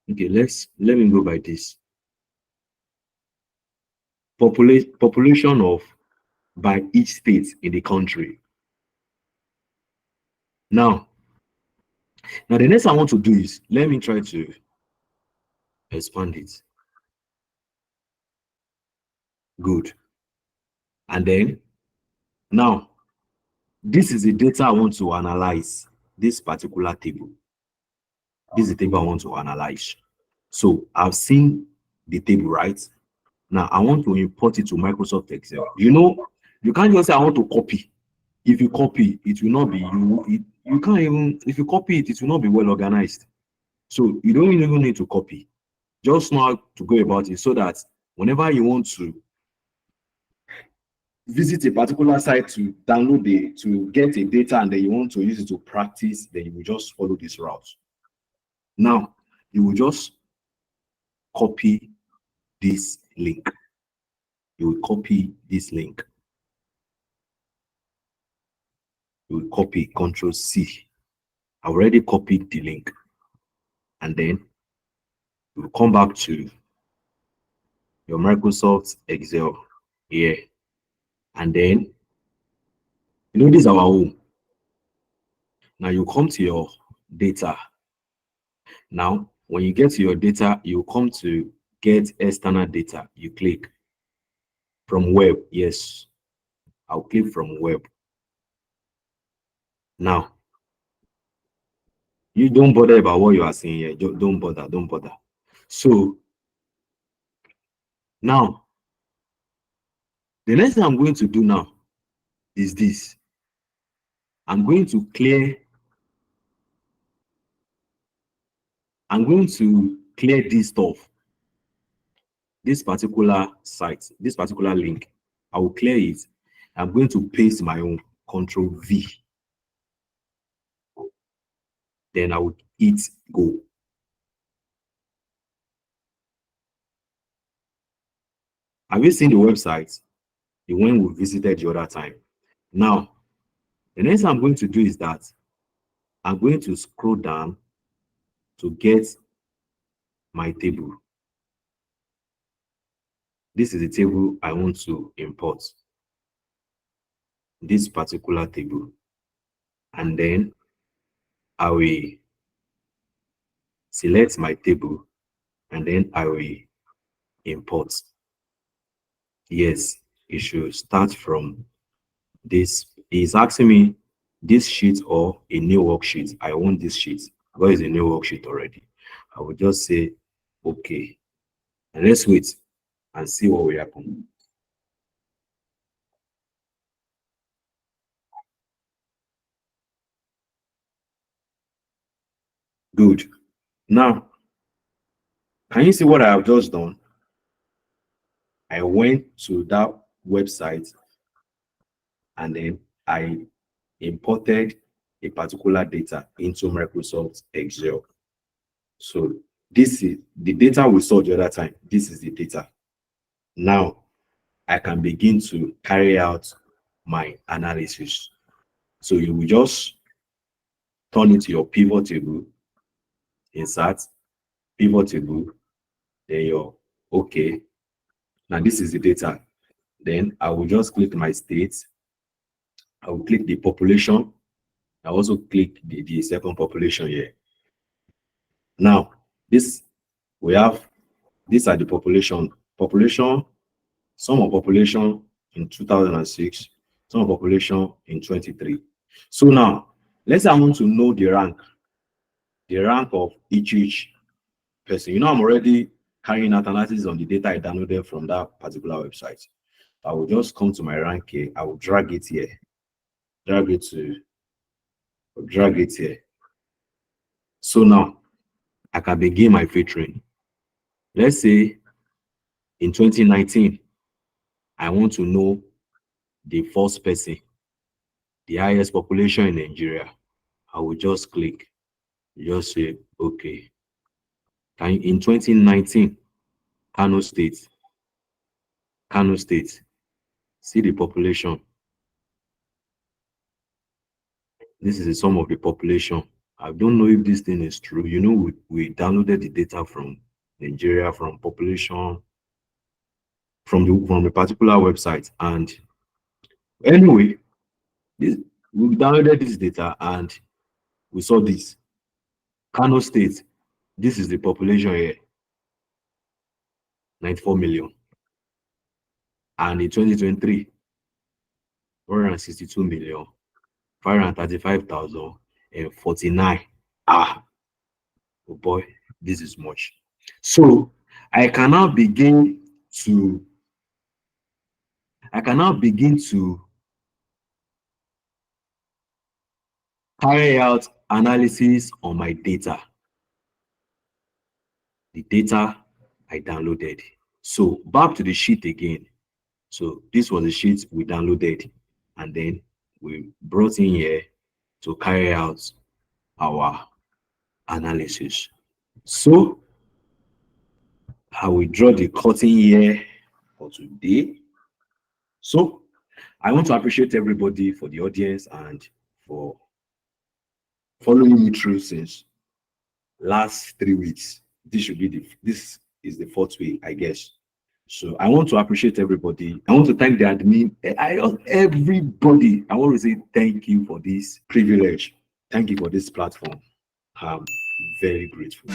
okay, let me go by this. Population of by each state in the country. Now the next I want to do is let me try to expand it. Good. And then now this is the data I want to analyze. This particular table. This is the table I want to analyze. So I've seen the table, right? Now I want to import it to Microsoft Excel. You know, you can't just say I want to copy. If you copy, it will not be you can't even, if you copy it, it will not be well organized. So you don't even need to copy. Just know how to go about it so that whenever you want to visit a particular site to download to get a data and then you want to use it to practice, then you will just follow this route. Now you will just copy this link. You will copy this link. You will copy Control C. I already copied the link. And then you will come back to your Microsoft Excel here. And then, you know, this is our home. Now you come to your data. Now, when you get to your data, you come to get external data. You click from web. Yes, I'll click from web. Now, you don't bother about what you are seeing here. Don't bother. So now, the next thing I'm going to do now is this. I'm going to clear this stuff. This particular site, this particular link, I will clear it. I'm going to paste my own Control V. Then I would hit go. Have you seen the website? The one we visited the other time. Now, the next thing I'm going to do is that I'm going to scroll down to get my table. This is the table I want to import. This particular table. And then I will select my table, and then I will import. Yes, it should start from this. It's asking me this sheet or a new worksheet. I want this sheet because it's a new worksheet already. I will just say okay, and let's wait and see what will happen. Good. Now, can you see what I have just done? I went to that website and then I imported a particular data into Microsoft Excel. So this is the data we saw the other time. This is the data. Now I can begin to carry out my analysis. So you will just turn it to your pivot table, insert pivot table, then your okay. Now this is the data. Then I will just click my state. I will click the population. I also click the second population here. Now, these are the population, some of population in 2006, some of population in 23. So now, let's say I want to know the rank of each person. You know, I'm already carrying out analysis on the data I downloaded from that particular website. I will just come to my rank here. I will drag it here, drag it here. So now I can begin my filtering. Let's say in 2019, I want to know the first person, the highest population in Nigeria. I will just click, just say, okay. In 2019, Kano State, see the population. This is the sum of the population. I don't know if this thing is true. You know, we downloaded the data from Nigeria, from population, from the particular website. And anyway, we downloaded this data and we saw this. Kano State, this is the population here, 94 million. And in 2023, 162 million, 535,049. Oh boy, this is much. So I can now begin to carry out analysis on my data, the data I downloaded. So back to the sheet again. So this was the sheet we downloaded, and then we brought in here to carry out our analysis. So I will draw the curtain here for today. So I want to appreciate everybody for the audience and for following me through since last 3 weeks. This is the fourth week, I guess. So I want to appreciate everybody. I want to thank the admin. Everybody. I want to say thank you for this privilege. Thank you for this platform. I'm very grateful.